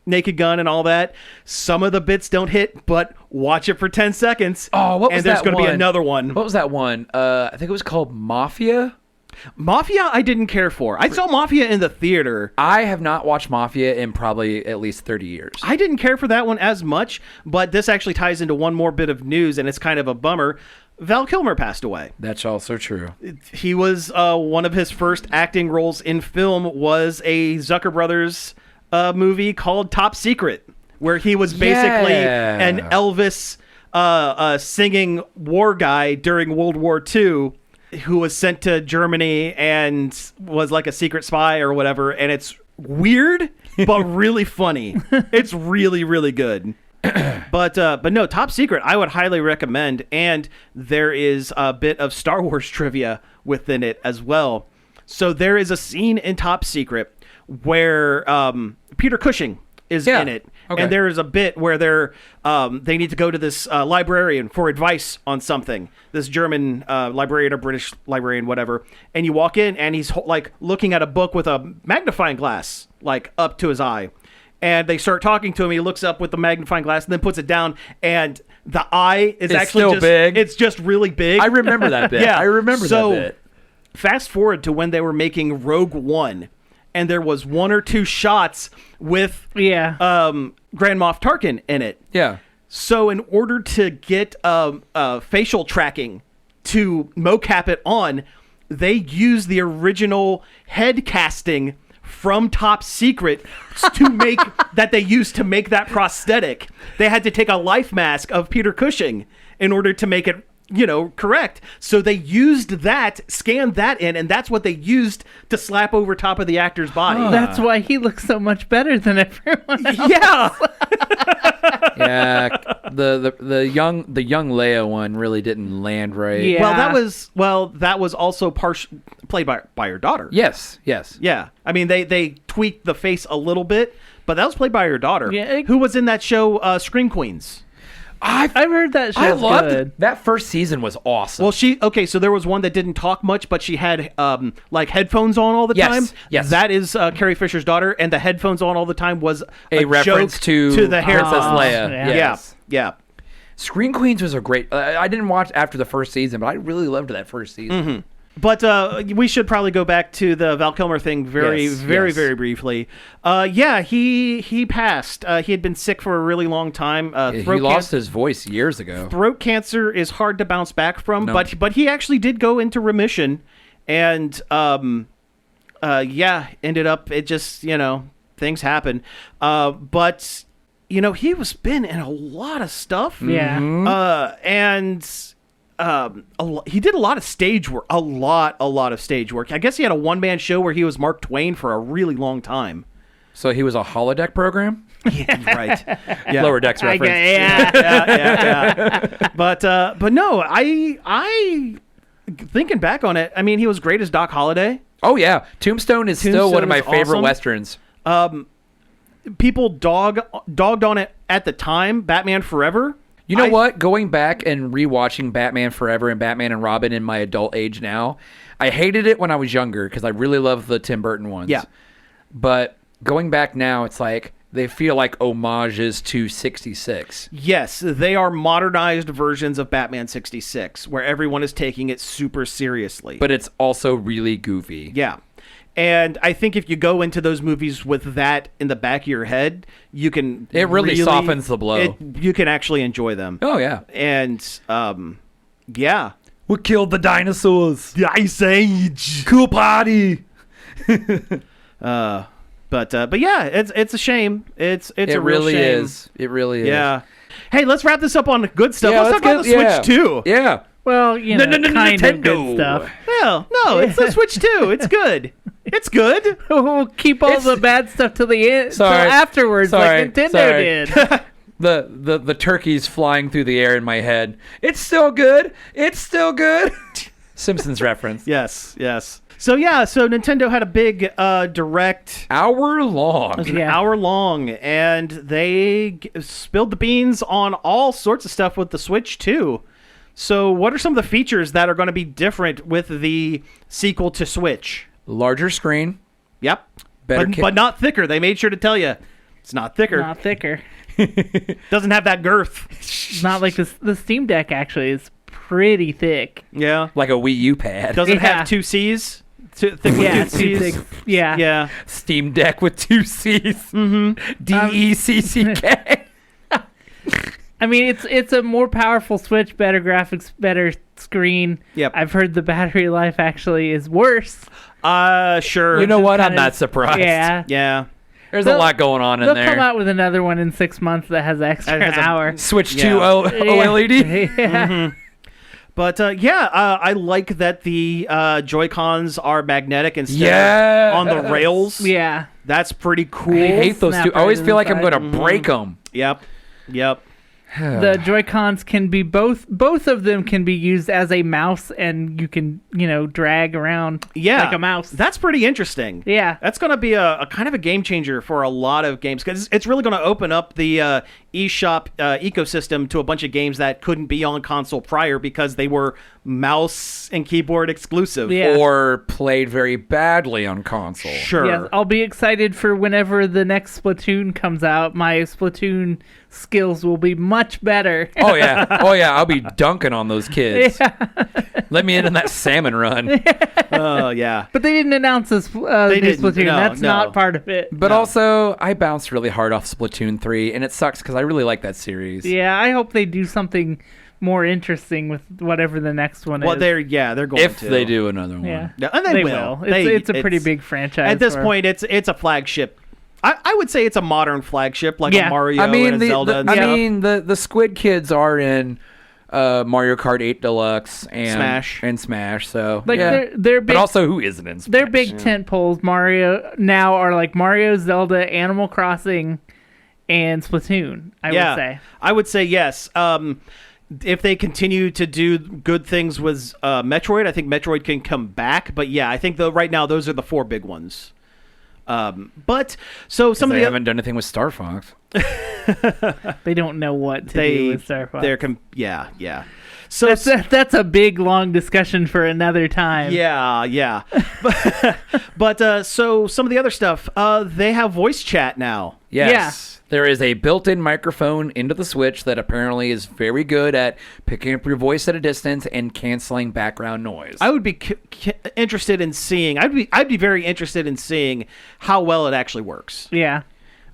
S2: Naked Gun and all that. Some of the bits don't hit, but watch it for 10 seconds.
S3: Oh, what was
S2: and there's
S3: that
S2: going to be
S3: one?
S2: another one.
S3: What was that one? I think it was called Mafia.
S2: Mafia, I didn't care for. I saw Mafia in the theater.
S3: I have not watched Mafia in probably at least 30 years.
S2: I didn't care for that one as much, but this actually ties into one more bit of news, and it's kind of a bummer. Val Kilmer passed away.
S3: That's also true.
S2: He was one of his first acting roles in film was a Zucker Brothers movie called Top Secret, where he was basically an Elvis singing war guy during World War II who was sent to Germany and was like a secret spy or whatever. And it's weird, but really funny. It's really, really good. But no, Top Secret, I would highly recommend. And there is a bit of Star Wars trivia within it as well. So there is a scene in Top Secret where Peter Cushing is in it.
S3: Okay.
S2: And there is a bit where they need to go to this librarian for advice on something. This German librarian or British librarian, whatever. And you walk in and he's like looking at a book with a magnifying glass like up to his eye. And they start talking to him. He looks up with the magnifying glass and then puts it down. And the eye is actually
S3: still
S2: just
S3: big.
S2: It's just really big.
S3: I remember that bit.
S2: Yeah.
S3: I remember
S2: So,
S3: that bit.
S2: Fast forward to when they were making Rogue One. And there was one or two shots with Grand Moff Tarkin in it.
S3: Yeah.
S2: So in order to get facial tracking to mocap it on, they used the original head casting from Top Secret to make that they used to make that prosthetic. They had to take a life mask of Peter Cushing in order to make it correct. So they used that, scanned that in, and that's what they used to slap over top of the actor's body.
S1: That's why he looks so much better than everyone else.
S2: Yeah.
S3: Yeah. The young Leia one really didn't land right.
S1: Yeah.
S2: That was also played by her daughter.
S3: Yes.
S2: Yeah. I mean, they tweaked the face a little bit, but that was played by her daughter.
S1: Yeah.
S2: Who was in that show, Scream Queens.
S1: I've heard that show's
S3: I loved
S1: good.
S3: it. That first season was awesome.
S2: Well, so there was one that didn't talk much, but she had like headphones on all the time.
S3: Yes.
S2: That is Carrie Fisher's daughter, and the headphones on all the time was
S3: a reference
S2: joke
S3: to
S2: the hair
S3: Princess Leia.
S1: Yeah.
S3: Yes.
S2: Yeah.
S3: Scream Queens was a great. I didn't watch after the first season, but I really loved that first season.
S2: Mm-hmm. But we should probably go back to the Val Kilmer thing very
S3: Yes.
S2: very briefly. He passed. He had been sick for a really long time.
S3: He lost his voice years ago.
S2: Throat cancer is hard to bounce back from,
S3: No.
S2: but he actually did go into remission, and ended up, it just, things happen. But he was been in a lot of stuff.
S1: Yeah.
S2: And he did a lot of stage work, a lot of stage work. I guess he had a one-man show where he was Mark Twain for a really long time.
S3: So he was a holodeck program?
S2: Yeah, right. Yeah.
S3: Lower Decks reference.
S2: Yeah. But no, I thinking back on it, I mean, he was great as Doc Holliday.
S3: Oh, yeah. Tombstone is still one of my
S2: is
S3: favorite
S2: awesome.
S3: Westerns.
S2: People dogged on it at the time, Batman Forever.
S3: You know what? Going back and rewatching Batman Forever and Batman and Robin in my adult age now, I hated it when I was younger because I really loved the Tim Burton ones.
S2: Yeah.
S3: But going back now, it's like they feel like homages to 66.
S2: Yes, they are modernized versions of Batman 66, where everyone is taking it super seriously.
S3: But it's also really goofy.
S2: Yeah. And I think if you go into those movies with that in the back of your head, you can...
S3: It really softens the blow.
S2: You can actually enjoy them.
S3: Oh, yeah.
S2: And, yeah.
S3: We killed the dinosaurs.
S2: The Ice Age.
S3: Cool party.
S2: But yeah, it's a shame. It's a real
S3: really
S2: shame.
S3: is. It really is.
S2: Yeah. Hey, let's wrap this up on good stuff.
S3: Yeah,
S2: let's talk about the Switch 2.
S3: Yeah.
S1: Well, kind of good stuff.
S2: Well, no, it's the Switch 2. It's good. It's good.
S1: We'll keep all the bad stuff till the end, till afterwards, like Nintendo did.
S3: The turkey's flying through the air in my head. It's still good. It's still good. Simpsons reference.
S2: Yes. So Nintendo had a big direct.
S3: Hour long.
S2: It was an hour long, and they spilled the beans on all sorts of stuff with the Switch 2. So what are some of the features that are going to be different with the sequel to Switch?
S3: Larger screen.
S2: Yep. But not thicker. They made sure to tell you it's not thicker.
S1: Not thicker.
S2: Doesn't have that girth.
S1: It's not like the Steam Deck actually is pretty thick.
S2: Yeah.
S3: Like a Wii U pad.
S2: Doesn't have 2 C's. Too thick with 2 C's.
S1: Thick. Yeah.
S3: Steam Deck with 2 C's.
S2: Mm-hmm.
S3: DECCK.
S1: I mean, it's a more powerful Switch, better graphics, better screen.
S2: Yep.
S1: I've heard the battery life actually is worse.
S2: Sure.
S3: You know what? I'm not surprised.
S2: Yeah.
S3: There's a lot going on in there.
S1: They'll come out with another one in 6 months that has extra hour.
S3: Switch 2 OLED.
S1: Yeah.
S2: Mm-hmm. But I like that the Joy-Cons are magnetic instead of on the rails.
S1: Yeah.
S2: That's pretty cool.
S3: I hate those two. I always feel like I'm going to break them.
S2: Yep.
S1: The Joy-Cons can be both of them can be used as a mouse, and you can, drag around like a mouse.
S2: That's pretty interesting.
S1: Yeah.
S2: That's going to be a kind of a game changer for a lot of games, because it's really going to open up the eShop ecosystem to a bunch of games that couldn't be on console prior because they were mouse and keyboard exclusive.
S1: Yeah.
S3: Or played very badly on console.
S2: Sure.
S1: Yes, I'll be excited for whenever the next Splatoon comes out. My Splatoon skills will be much better.
S3: Oh yeah. I'll be dunking on those kids. Yeah. Let me in that salmon run.
S2: Oh yeah.
S1: But they didn't announce this Splatoon. That's not part of it.
S3: But also, I bounced really hard off Splatoon 3, and it sucks because I really like that series.
S1: Yeah, I hope they do something more interesting with whatever the next one is.
S2: Well, they're going
S3: if
S2: to.
S3: they do another one.
S2: Yeah, and they will.
S1: It's a pretty big franchise.
S2: At this point, it's a flagship. I would say it's a modern flagship, like a Mario and a Zelda.
S3: The Squid Kids are in Mario Kart 8 Deluxe and Smash. So
S1: they're big,
S3: but also who isn't in Smash?
S1: Their big tent poles Mario now are like Mario, Zelda, Animal Crossing, and Splatoon. I would say yes. If they continue to do good things with Metroid, I think Metroid can come back. But yeah, I think right now those are the 4 big ones. But so some of
S3: they haven't done anything with Star Fox.
S1: They don't know what to do with Star Fox.
S2: Yeah. So
S1: that's a big long discussion for another time.
S2: Yeah. But so some of the other stuff, they have voice chat now.
S3: Yes.
S1: Yeah.
S3: There is a built-in microphone into the Switch that apparently is very good at picking up your voice at a distance and canceling background noise.
S2: I would be interested in seeing. I'd be very interested in seeing how well it actually works.
S1: Yeah.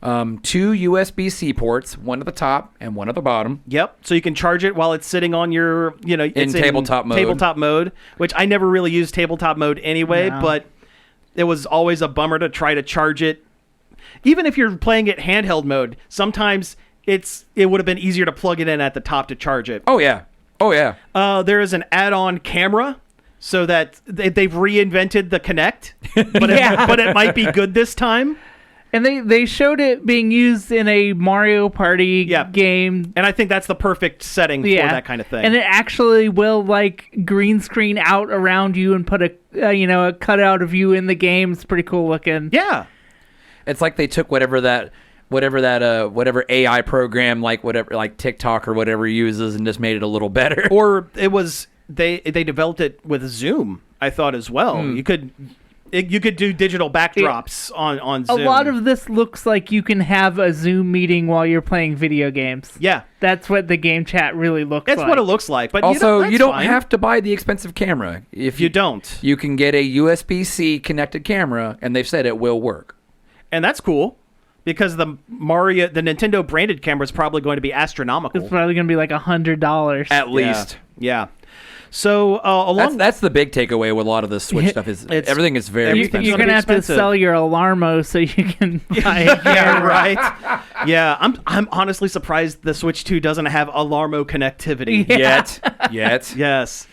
S3: 2 USB-C ports, one at the top and one at the bottom.
S2: Yep. So you can charge it while it's sitting on your,
S3: in tabletop mode.
S2: Tabletop mode, which I never really used tabletop mode anyway, but it was always a bummer to try to charge it. Even if you're playing it handheld mode, sometimes it would have been easier to plug it in at the top to charge it.
S3: Oh yeah.
S2: There is an add-on camera, so that they've reinvented the Kinect, but it might be good this time.
S1: And they showed it being used in a Mario Party game.
S2: And I think that's the perfect setting for that kind of thing.
S1: And it actually will green screen out around you and put a cutout of you in the game. It's pretty cool looking.
S2: Yeah.
S3: It's like they took whatever AI program, like TikTok or whatever uses, and just made it a little better.
S2: Or it was they developed it with Zoom, I thought, as well. You could do digital backdrops on Zoom.
S1: A lot of this looks like you can have a Zoom meeting while you're playing video games.
S2: Yeah.
S1: That's what the game chat really looks like.
S2: That's what it looks like. But
S3: also, you don't
S2: fine.
S3: have to buy the expensive camera. If
S2: you don't.
S3: You can get a USB-C connected camera, and they've said it will work.
S2: And that's cool, because the Nintendo branded camera is probably going to be astronomical.
S1: It's probably going to be like $100
S3: at least.
S2: Yeah. So along
S3: That's the big takeaway with a lot of the Switch stuff is everything is very expensive.
S1: You're gonna have to sell your Alarmo so you can buy it.
S2: Yeah, right. Yeah, I'm honestly surprised the Switch 2 doesn't have Alarmo connectivity
S3: yet.
S2: Yes.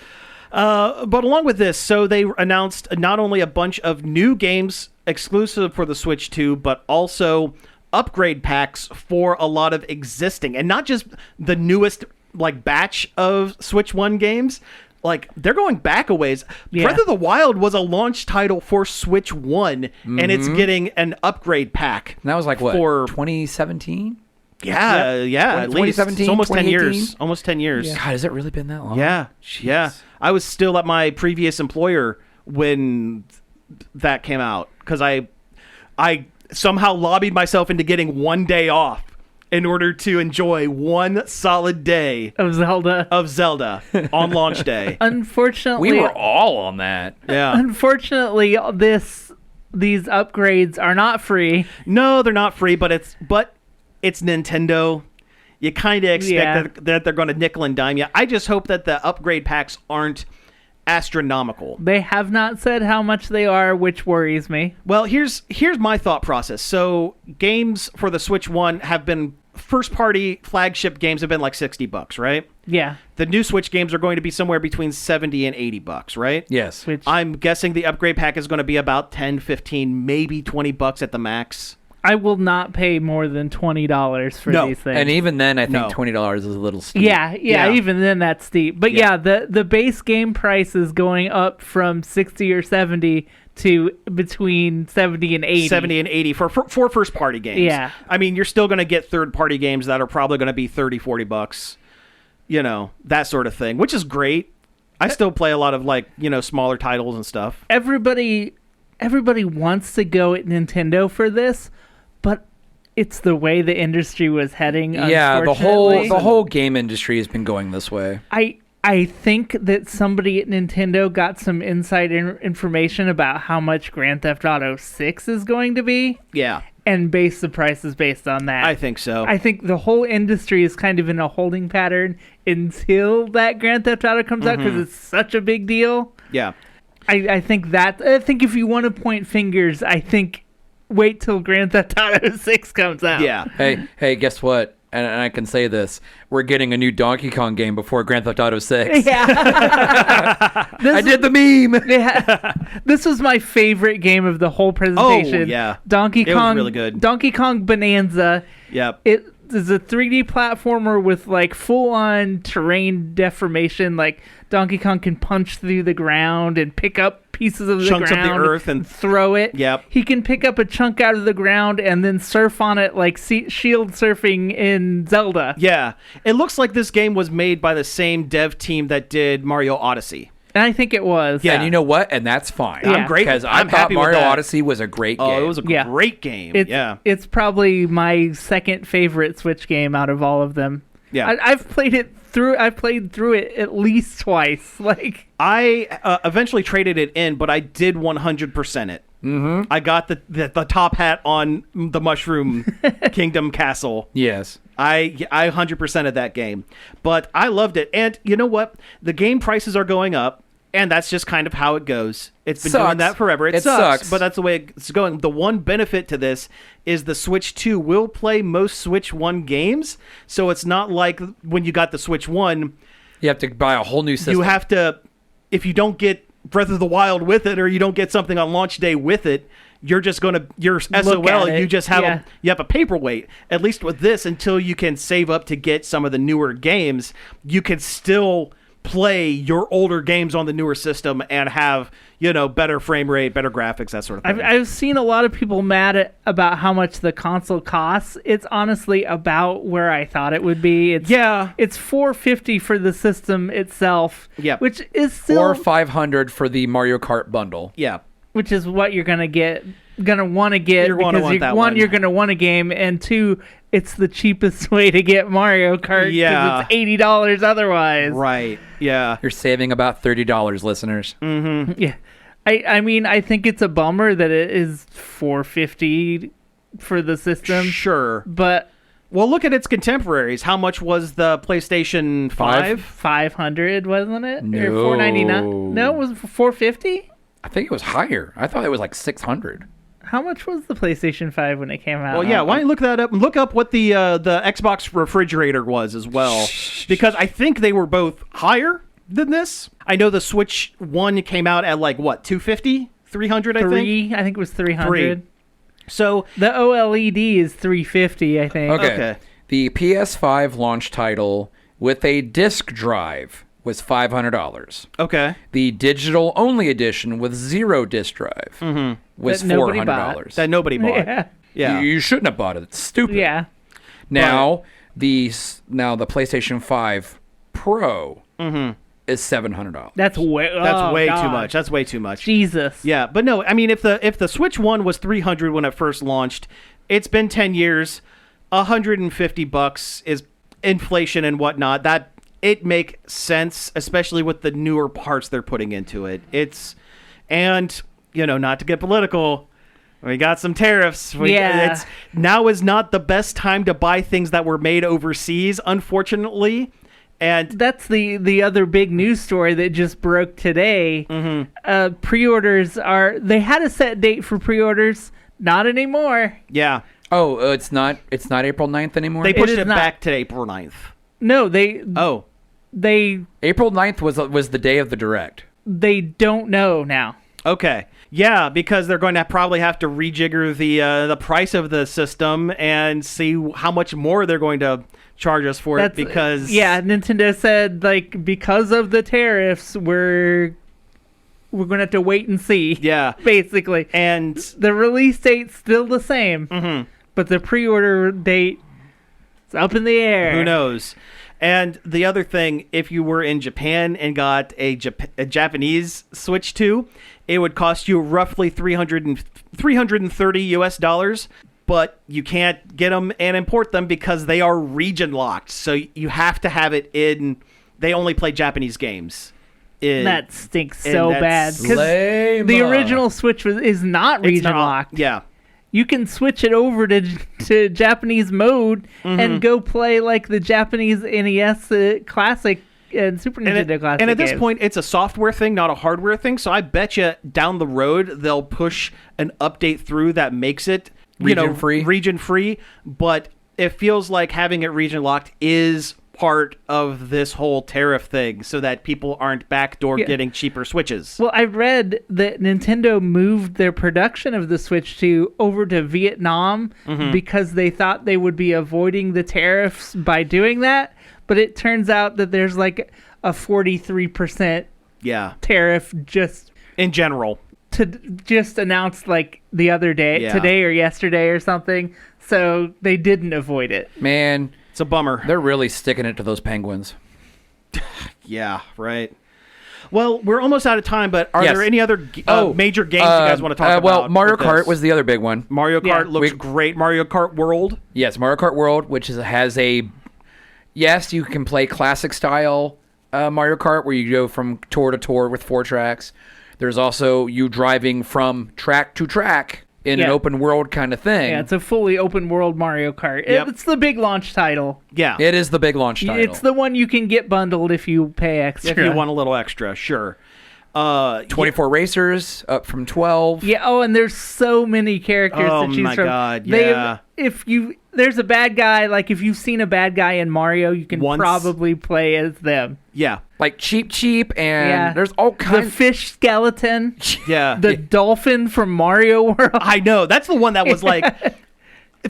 S2: But along with this, so they announced not only a bunch of new games exclusive for the Switch 2, but also upgrade packs for a lot of existing, and not just the newest like batch of Switch 1 games. Like, they're going back a ways.
S1: Yeah.
S2: Breath of the Wild was a launch title for Switch 1, and it's getting an upgrade pack.
S3: And that was like, what,
S2: for
S3: 2017?
S2: Yeah, at least.
S3: 2017,
S2: It's almost 10 years.
S3: 2018?
S2: Almost 10 years.
S3: God, has it really been that long?
S2: Yeah.
S3: Jeez.
S2: Yeah. I was still at my previous employer when that came out, because I somehow lobbied myself into getting 1 day off in order to enjoy one solid day
S1: Of Zelda
S2: on launch day.
S1: Unfortunately,
S3: We were all on that.
S2: Yeah.
S1: Unfortunately, these upgrades are not free.
S2: No, they're not free, but it's Nintendo. You kind of expect that they're going to nickel and dime you. I just hope that the upgrade packs aren't astronomical.
S1: They have not said how much they are, which worries me.
S2: Well, here's my thought process. So games for the Switch 1 have been first-party flagship games have been like $60, right?
S1: Yeah.
S2: The new Switch games are going to be somewhere between $70 and $80, right?
S3: Yes.
S1: Which
S2: I'm guessing the upgrade pack is going to be about 10, 15, maybe $20 at the max.
S1: I will not pay more than $20 for these things.
S3: And even then, I think
S2: No.
S3: $20 is a little steep.
S1: Yeah,
S2: Yeah.
S1: even then that's steep. But yeah, the base game price is going up from 60 or 70 to between 70 and 80.
S2: 70 and 80 for first party games.
S1: Yeah.
S2: I mean, you're still going to get third party games that are probably going to be $30-$40, that sort of thing, which is great. I still play a lot of smaller titles and stuff.
S1: Everybody wants to go at Nintendo for this, but it's the way the industry was heading.
S3: Yeah, the
S1: unfortunately.
S3: whole game industry has been going this way.
S1: I think that somebody at Nintendo got some inside information about how much Grand Theft Auto 6 is going to be.
S2: Yeah.
S1: And base the prices based on that.
S2: I think so.
S1: I think the whole industry is kind of in a holding pattern until that Grand Theft Auto comes out because it's such a big deal.
S2: Yeah.
S1: I think if you want to point fingers, I think wait till Grand Theft Auto 6 comes out.
S2: Yeah.
S3: Hey, guess what? And I can say this: we're getting a new Donkey Kong game before Grand Theft Auto 6.
S1: Yeah.
S3: I did the meme.
S1: This was my favorite game of the whole presentation.
S2: Oh, yeah.
S1: Donkey Kong.
S2: It was really good.
S1: Donkey Kong Bonanza.
S2: Yep.
S1: It is a 3D platformer with full-on terrain deformation. Donkey Kong can punch through the ground and pick up pieces of the
S2: Chunks
S1: ground,
S2: of the earth and
S1: throw it.
S2: Yep.
S1: He can pick up a chunk out of the ground and then surf on it like shield surfing in Zelda.
S2: Yeah. It looks like this game was made by the same dev team that did Mario Odyssey.
S1: And I think it was.
S3: Yeah, and you know what? And that's fine.
S1: Yeah.
S2: I'm great.
S3: Because
S2: I'm
S3: I thought
S2: happy with
S3: Mario
S2: that.
S3: Odyssey was a great game.
S2: Oh, it was a
S1: Yeah.
S2: great game.
S1: It's probably my second favorite Switch game out of all of them.
S2: Yeah.
S1: I've played through it at least twice.
S2: I eventually traded it in, but I did 100% it. Mm-hmm. I got the top hat on the Mushroom Kingdom Castle.
S3: Yes.
S2: I 100%ed that game, but I loved it. And you know what? The game prices are going up, and that's just kind of how it goes. It's been doing that forever. It sucks, but that's the way it's going. The one benefit to this is the Switch 2 will play most Switch 1 games, so it's not like when you got the Switch 1,
S3: you have to buy a whole new system.
S2: you have to, if you don't get Breath of the Wild with it, or you don't get something on launch day with it, you're SOL. You just have you have a paperweight. At least with this, until you can save up to get some of the newer games, you can still play your older games on the newer system and have better frame rate, better graphics, that sort of thing.
S1: I've seen a lot of people mad about how much the console costs. It's honestly about where I thought it would be. It's $450 for the system itself.
S2: Yeah.
S1: Which is still
S3: or $500 for the Mario Kart bundle.
S2: Yeah.
S1: Which is what you're gonna want to get
S2: You're gonna want that one.
S1: You're gonna want a game, and two, it's the cheapest way to get Mario Kart.
S2: Yeah.
S1: It's $80 otherwise.
S2: Right. Yeah.
S3: You're saving about $30, listeners.
S1: Yeah. I mean, I think it's a bummer that it is $450 for the system.
S2: Sure.
S1: But
S2: Well, look at its contemporaries. How much was the PlayStation 5?
S1: 500, wasn't it?
S3: No.
S1: Or $499? No, it was $450?
S3: I think it was higher. I thought it was like 600.
S1: How much was the PlayStation 5 when it came out?
S2: Well, yeah, why don't you look that up and look up what the Xbox refrigerator was as well. Because I think they were both higher than this. I know the Switch 1 came out at like, what, 250? 300, I think?
S1: I think it was 300.
S2: 3. So
S1: the OLED is 350, I think.
S3: Okay. The PS5 launch title with a disc drive was $500.
S2: Okay.
S3: The digital only edition with 0 disc drive was
S1: That nobody
S3: $400.
S2: that nobody bought.
S1: Yeah.
S2: Yeah.
S3: You shouldn't have bought it. It's stupid.
S1: Yeah.
S3: Now the PlayStation 5 Pro is $700.
S1: That's way
S2: too much. That's way too much.
S1: Jesus.
S2: Yeah, but no, I mean, if the Switch 1 was $300 when it first launched, it's been 10 years. $150 is inflation and whatnot. That it makes sense, especially with the newer parts they're putting into it. And not to get political, we got some tariffs. Now is not the best time to buy things that were made overseas, unfortunately. And
S1: that's the other big news story that just broke today. Pre-orders they had a set date for pre-orders, not anymore.
S2: Yeah.
S3: Oh, it's not April 9th anymore?
S2: They pushed it back to April 9th.
S1: No,
S2: they
S3: April 9th was the day of the Direct.
S1: They don't know now.
S2: Okay. Yeah, because they're going to probably have to rejigger the price of the system and see how much more they're going to charge us for it, because
S1: Nintendo said, like, because of the tariffs, we're going to have to wait and see.
S2: Yeah.
S1: Basically.
S2: And
S1: the release date's still the same, but the pre-order date is up in the air.
S2: Who knows? And the other thing, if you were in Japan and got a Japanese Switch 2, it would cost you roughly $330 US, but you can't get them and import them because they are region locked. So you have to have it in. They only play Japanese games.
S1: That stinks so bad, because
S3: lame.
S1: The original Switch is not region locked.
S2: Yeah.
S1: You can switch it over to Japanese mode and go play like the Japanese NES Classic and Super Nintendo Classic.
S2: And at this
S1: games.
S2: point, it's a software thing, not a hardware thing. So I bet you down the road they'll push an update through that makes it region free. But it feels like having it region locked is part of this whole tariff thing, so that people aren't backdoor getting cheaper Switches.
S1: Well, I read that Nintendo moved their production of the Switch 2 over to Vietnam because they thought they would be avoiding the tariffs by doing that. But it turns out that there's like a 43% tariff just
S2: in general.
S1: Just announced like the other day, today or yesterday or something. So they didn't avoid it.
S3: Man,
S2: it's a bummer.
S3: They're really sticking it to those penguins.
S2: Yeah, right. Well, we're almost out of time, but are there any other major games you guys want to talk about?
S3: Well, Mario Kart was the other big one.
S2: Mario Kart looks great. Mario Kart World.
S3: Yes, Mario Kart World, which has a... Yes, you can play classic style Mario Kart, where you go from tour to tour with 4 tracks. There's also you driving from track to track in an open world kind of thing.
S1: Yeah, it's a fully open world Mario Kart.
S2: Yep.
S1: It's the big launch title.
S2: Yeah.
S3: It is the big launch title.
S1: It's the one you can get bundled if you pay extra.
S2: If you want a little extra, sure.
S3: 24 racers, up from 12.
S1: Yeah, and there's so many characters to choose from. Oh my
S2: god, yeah.
S1: There's a bad guy, like if you've seen a bad guy in Mario, you can probably play as them.
S2: Yeah.
S3: Like Cheep, and there's all kinds.
S1: The fish skeleton.
S2: Yeah.
S1: The dolphin from Mario World.
S2: I know. That's the one that was like,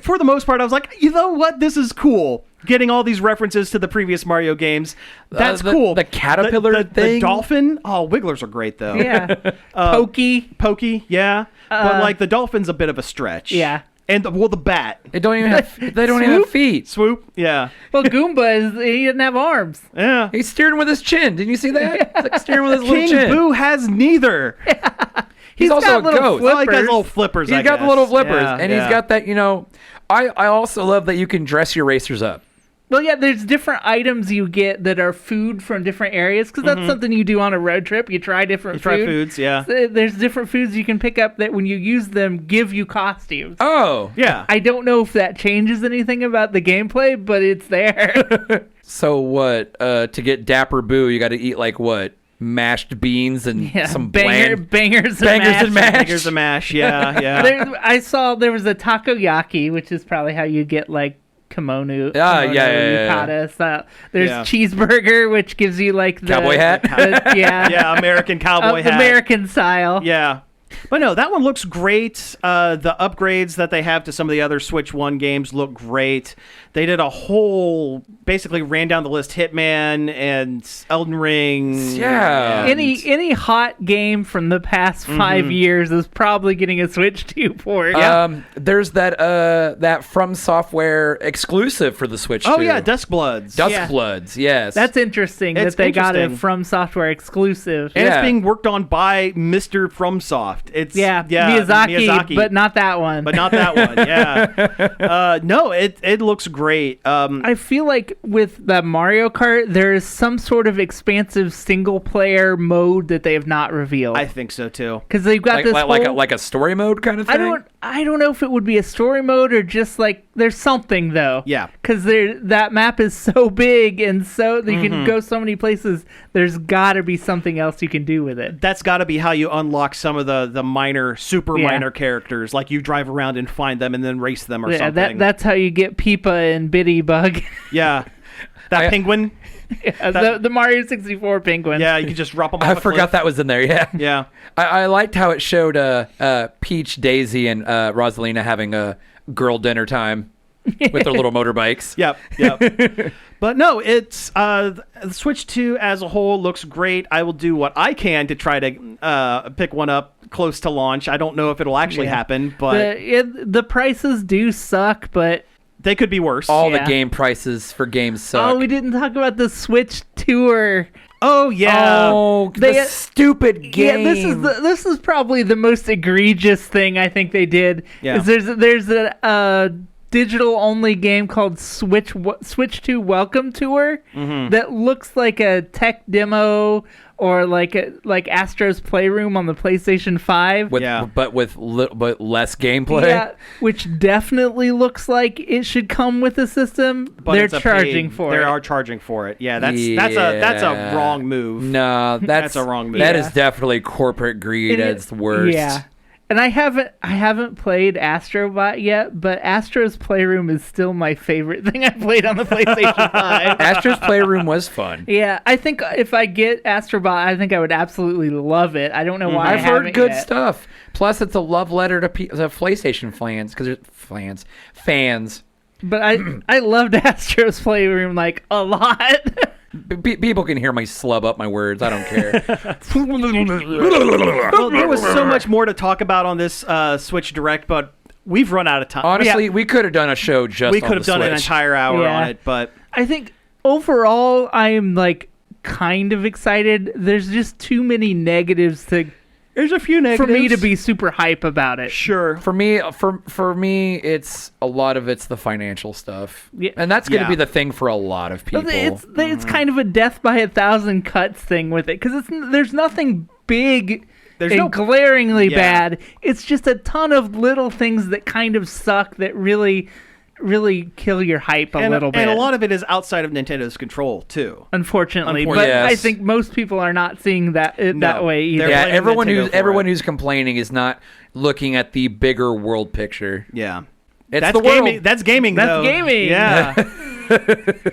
S2: for the most part, I was like, you know what? This is cool. Getting all these references to the previous Mario games. That's cool.
S3: The caterpillar thing.
S2: The dolphin. Oh, wigglers are great, though.
S1: Yeah. Pokey,
S2: yeah. But like the dolphin's a bit of a stretch.
S1: Yeah.
S2: And the bat.
S3: They don't even have feet.
S2: Swoop. Yeah.
S1: Well, Goomba he doesn't have arms.
S2: Yeah.
S3: He's steering with his chin. Didn't you see that? He's like steering with his little chin.
S2: King Boo has neither.
S3: He's also a goat.
S2: Well, he got little flippers.
S3: He's got the little flippers, and he's got that. I also love that you can dress your racers up.
S1: Well, yeah, there's different items you get that are food from different areas, because that's something you do on a road trip. You try different
S2: foods, yeah.
S1: So there's different foods you can pick up that when you use them, give you costumes.
S3: Oh.
S2: Yeah.
S1: I don't know if that changes anything about the gameplay, but it's there.
S3: So what, to get Dapper Boo, you got to eat like what? Mashed beans and some
S1: bangers and mash.
S2: Bangers and mash, yeah.
S1: I saw there was a takoyaki, which is probably how you get like kimono.
S2: Yeah.
S1: So there's cheeseburger, which gives you like the
S3: cowboy hat.
S2: Yeah, American cowboy hat.
S1: American style.
S2: Yeah. But no, that one looks great. The upgrades that they have to some of the other Switch 1 games look great. They did a whole, basically ran down the list, Hitman and Elden Ring.
S3: Yeah.
S2: And
S1: Any hot game from the past 5 years is probably getting a Switch 2 port.
S3: There's that From Software exclusive for the Switch 2.
S2: Oh yeah, Duskbloods.
S3: Duskbloods, yes.
S1: That's interesting that they got a From Software exclusive.
S2: And it's being worked on by Mr. FromSoft. It's
S1: Miyazaki, but not that one.
S2: But not that one. Yeah. No, it looks great.
S1: I feel like with the Mario Kart, there is some sort of expansive single player mode that they have not revealed.
S2: I think so too.
S1: Because they've got
S3: like a story mode kind of thing.
S1: I don't know if it would be a story mode or just like there's something though.
S2: Yeah.
S1: Because that map is so big and so that you can go so many places. There's got to be something else you can do with it.
S2: That's got to be how you unlock some of the minor, super minor characters. Like you drive around and find them and then race them or something.
S1: That's how you get Peepa and Bitty Bug.
S2: Yeah. That penguin.
S1: The Mario 64 penguin.
S2: Yeah, you can just drop them off
S3: I forgot that was in there, yeah.
S2: Yeah.
S3: I liked how it showed Peach, Daisy, and Rosalina having a girl dinner time with their little motorbikes.
S2: Yep. But no, it's the Switch 2 as a whole looks great. I will do what I can to try to pick one up close to launch. I don't know if it'll actually happen, but
S1: the prices do suck, but
S2: they could be worse.
S3: All the game prices for games suck.
S1: Oh, we didn't talk about the Switch Tour.
S2: Oh yeah.
S3: Oh, the stupid game.
S1: Yeah, this is probably the most egregious thing I think they did.
S2: Yeah.
S1: There's a digital only game called Switch 2 Welcome Tour that looks like a tech demo or like Astro's Playroom on the PlayStation 5.
S3: But with less gameplay.
S1: Yeah, which definitely looks like it should come with the system.
S2: But
S1: they're charging for it.
S2: They are charging for it. Yeah, that's a wrong move.
S3: No, that's
S2: a wrong move.
S3: That is definitely corporate greed at its worst.
S1: Yeah. And I haven't played Astrobot yet, but Astro's Playroom is still my favorite thing I played on the PlayStation 5.
S3: Astro's Playroom was fun.
S1: Yeah, I think if I get Astrobot, I think I would absolutely love it. I don't know why
S3: I've heard good
S1: yet.
S3: stuff. Plus, it's a love letter to PlayStation fans because fans.
S1: But I loved Astro's Playroom like a lot.
S3: People can hear my slub up my words. I don't care.
S2: Well, there was so much more to talk about on this Switch Direct, but we've run out of time.
S3: Honestly, we could have done a show just
S2: we could have done an entire hour on it, but
S1: I think overall I am like kind of excited. There's just too many negatives
S2: there's a few negatives
S1: for me to be super hype about it.
S2: Sure.
S3: For me, it's a lot of it's the financial stuff, and that's going to be the thing for a lot of people.
S1: It's kind of a death by 1,000 cuts thing with it because there's nothing big and glaringly bad. It's just a ton of little things that kind of suck that really kill your hype a little bit.
S2: And a lot of it is outside of Nintendo's control, too.
S1: Unfortunately. But I think most people are not seeing that way either.
S3: Yeah, everyone who's complaining is not looking at the bigger world picture.
S2: Yeah.
S3: That's the world.
S2: That's gaming, though.
S1: That's gaming.
S2: Yeah.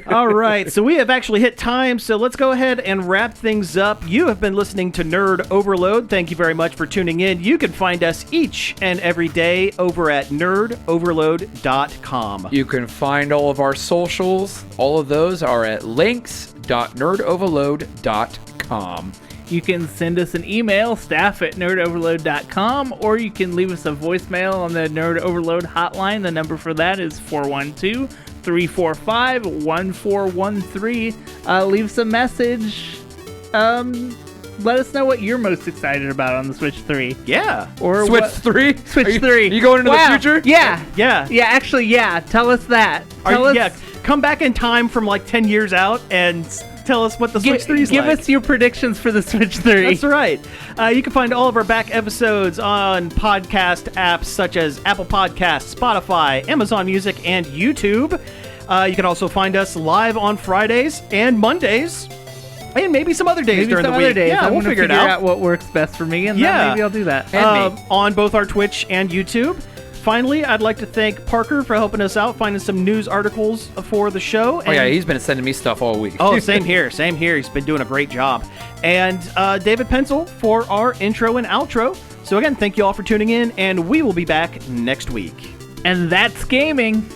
S2: All right, so we have actually hit time, so let's go ahead and wrap things up. You have been listening to Nerd Overload. Thank you very much for tuning in. You can find us each and every day over at nerdoverload.com.
S3: You can find all of our socials. All of those are at links.nerdoverload.com.
S1: You can send us an email, staff@nerdoverload.com, or you can leave us a voicemail on the Nerd Overload hotline. The number for that is 412-345-1413. Leave us a message. Let us know what you're most excited about on the Switch 3.
S2: Yeah.
S1: Or
S3: Switch 3?
S1: Switch 3.
S3: Are you going into the future?
S1: Yeah.
S2: Yeah.
S1: Yeah, actually, yeah. Tell us that.
S2: come back in time from like 10 years out and tell us what the Switch 3 is like.
S1: Give us your predictions for the Switch 3.
S2: That's right. You can find all of our back episodes on podcast apps such as Apple Podcasts, Spotify, Amazon Music, and YouTube. You can also find us live on Fridays and Mondays. And maybe some other days during the week.
S1: Yeah,
S2: we'll figure it out.
S1: What works best for me, and then maybe I'll do that.
S2: On both our Twitch and YouTube. Finally, I'd like to thank Parker for helping us out, finding some news articles for the show.
S3: Oh, yeah, he's been sending me stuff all week.
S2: Oh, same here. Same here. He's been doing a great job. And David Pencil for our intro and outro. So again, thank you all for tuning in, and we will be back next week.
S1: And that's gaming.